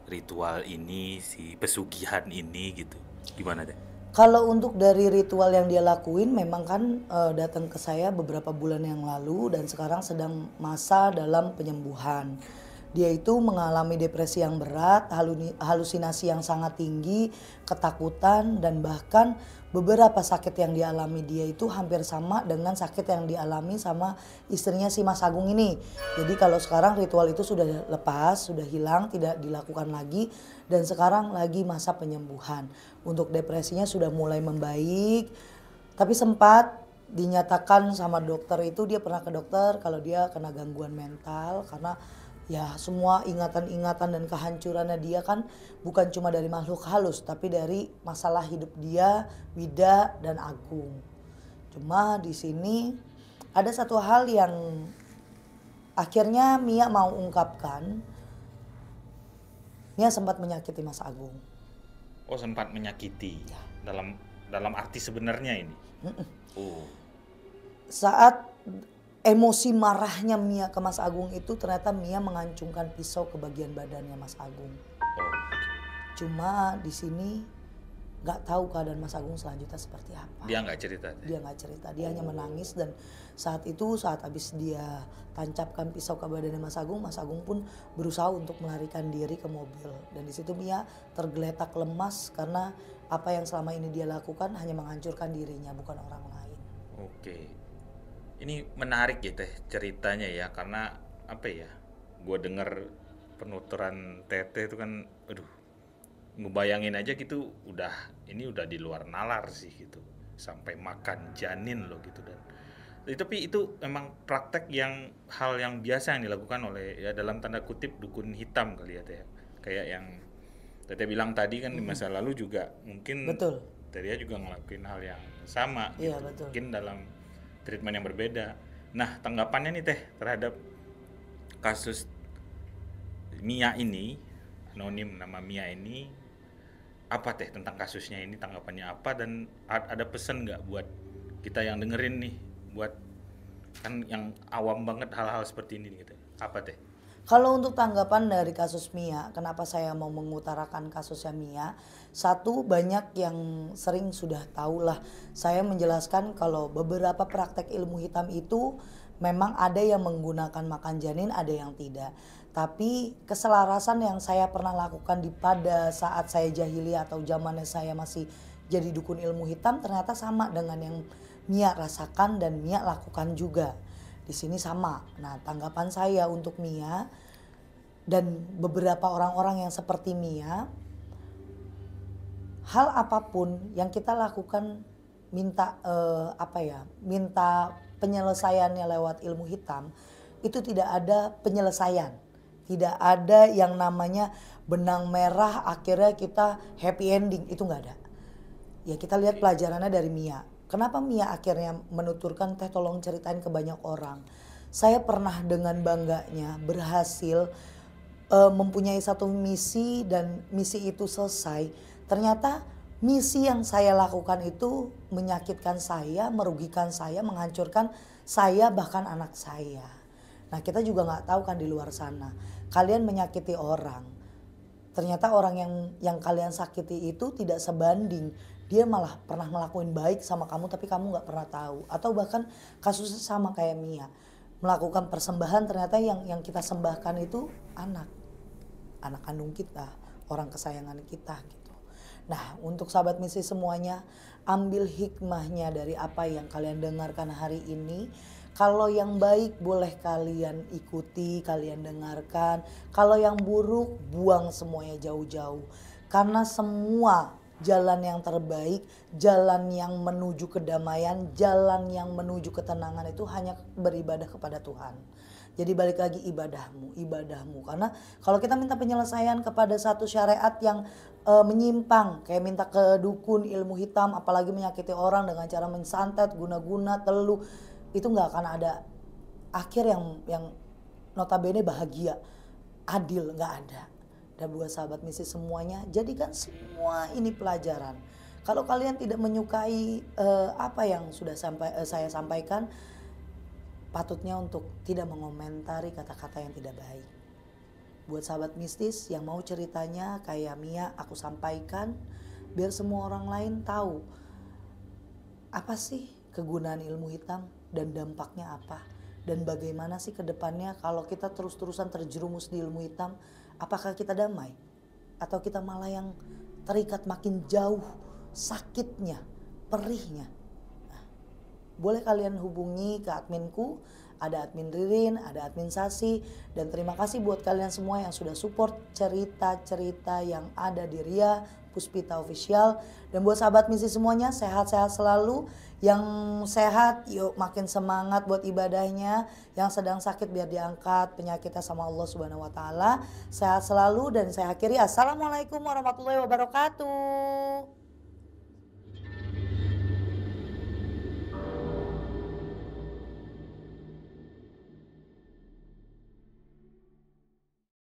ritual ini, si pesugihan ini gitu? Gimana deh? Kalau untuk dari ritual yang dia lakuin memang kan datang ke saya beberapa bulan yang lalu dan sekarang sedang masa dalam penyembuhan. Dia itu mengalami depresi yang berat, halusinasi yang sangat tinggi, ketakutan, dan bahkan beberapa sakit yang dialami dia itu hampir sama dengan sakit yang dialami sama istrinya si Mas Agung ini. Jadi kalau sekarang ritual itu sudah lepas, sudah hilang, tidak dilakukan lagi, dan sekarang lagi masa penyembuhan. Untuk depresinya sudah mulai membaik, tapi sempat dinyatakan sama dokter itu, dia pernah ke dokter kalau dia kena gangguan mental karena ya semua ingatan-ingatan dan kehancurannya dia kan bukan cuma dari makhluk halus tapi dari masalah hidup dia, Wida dan Agung. Cuma di sini ada satu hal yang akhirnya Mia mau ungkapkan. Mia sempat menyakiti Mas Agung. Oh, sempat menyakiti. Ya. Dalam arti sebenarnya ini. Oh. Saat emosi marahnya Mia ke Mas Agung itu ternyata Mia mengancungkan pisau ke bagian badannya Mas Agung. Cuma di sini nggak tahu keadaan Mas Agung selanjutnya seperti apa. Dia nggak cerita. Dia nggak cerita. Dia hanya menangis dan saat itu saat habis dia tancapkan pisau ke badannya Mas Agung pun berusaha untuk melarikan diri ke mobil. Dan di situ Mia tergeletak lemas karena apa yang selama ini dia lakukan hanya menghancurkan dirinya bukan orang lain. Oke. Ini menarik ya Teh ceritanya ya, karena apa ya, gue denger penuturan Teteh itu kan, aduh, ngebayangin aja gitu ini udah di luar nalar sih gitu, sampai makan janin loh gitu. Dan Tapi itu emang praktek yang hal yang biasa yang dilakukan oleh ya dalam tanda kutip dukun hitam kali ya Teh. Kayak yang Teteh bilang tadi kan di masa lalu juga mungkin Betul. Teh juga ngelakuin hal yang sama Iya, gitu. betul. Mungkin dalam treatment yang berbeda. Nah, tanggapannya nih Teh terhadap kasus Mia ini, anonim nama Mia ini, apa Teh tentang kasusnya ini, tanggapannya apa, dan ada pesan nggak buat kita yang dengerin nih, buat kan yang awam banget hal-hal seperti ini gitu, apa Teh? Kalau untuk tanggapan dari kasus Mia, kenapa saya mau mengutarakan kasusnya Mia? Satu, banyak yang sering sudah tahu lah. Saya menjelaskan kalau beberapa praktek ilmu hitam itu memang ada yang menggunakan makan janin, ada yang tidak. Tapi keselarasan yang saya pernah lakukan pada saat saya jahiliyah atau zamannya saya masih jadi dukun ilmu hitam ternyata sama dengan yang Mia rasakan dan Mia lakukan juga. Di sini sama. Nah, tanggapan saya untuk Mia dan beberapa orang-orang yang seperti Mia, hal apapun yang kita lakukan minta minta penyelesaiannya lewat ilmu hitam, itu tidak ada penyelesaian. Tidak ada yang namanya benang merah akhirnya kita happy ending, itu nggak ada. Ya kita lihat pelajarannya dari Mia. Kenapa Mia akhirnya menuturkan, Teh tolong ceritain ke banyak orang. Saya pernah dengan bangganya berhasil mempunyai satu misi dan misi itu selesai. Ternyata misi yang saya lakukan itu menyakitkan saya, merugikan saya, menghancurkan saya bahkan anak saya. Nah kita juga nggak tahu kan di luar sana. Kalian menyakiti orang. Ternyata orang yang kalian sakiti itu tidak sebanding. Dia malah pernah ngelakuin baik sama kamu tapi kamu gak pernah tahu. Atau bahkan kasusnya sama kayak Mia. Melakukan persembahan ternyata yang kita sembahkan itu anak. Anak kandung kita, orang kesayangan kita gitu. Nah untuk sahabat misi semuanya, ambil hikmahnya dari apa yang kalian dengarkan hari ini. Kalau yang baik boleh kalian ikuti, kalian dengarkan. Kalau yang buruk buang semuanya jauh-jauh. Karena semua jalan yang terbaik, jalan yang menuju kedamaian, jalan yang menuju ketenangan itu hanya beribadah kepada Tuhan. Jadi balik lagi ibadahmu. Karena kalau kita minta penyelesaian kepada satu syariat yang menyimpang, kayak minta ke dukun ilmu hitam, apalagi menyakiti orang dengan cara mensantet, guna-guna, teluh, itu nggak akan ada akhir yang notabene bahagia, adil, nggak ada. Dan buat sahabat misi semuanya, jadikan semua ini pelajaran. Kalau kalian tidak menyukai apa yang sudah saya sampaikan, patutnya untuk tidak mengomentari kata-kata yang tidak baik. Buat sahabat mistis yang mau ceritanya kayak Mia aku sampaikan, biar semua orang lain tahu apa sih kegunaan ilmu hitam dan dampaknya apa. Dan bagaimana sih ke depannya kalau kita terus-terusan terjerumus di ilmu hitam, apakah kita damai? Atau kita malah yang terikat makin jauh sakitnya, perihnya. Boleh kalian hubungi ke adminku, ada admin Ririn, ada admin Sasi, dan terima kasih buat kalian semua yang sudah support cerita-cerita yang ada di Ria Puspita Official. Dan buat sahabat misi semuanya, sehat-sehat selalu. Yang sehat yuk makin semangat buat ibadahnya, yang sedang sakit biar diangkat penyakitnya sama Allah Subhanahu wa taala. Sehat selalu dan saya akhiri assalamualaikum warahmatullahi wabarakatuh.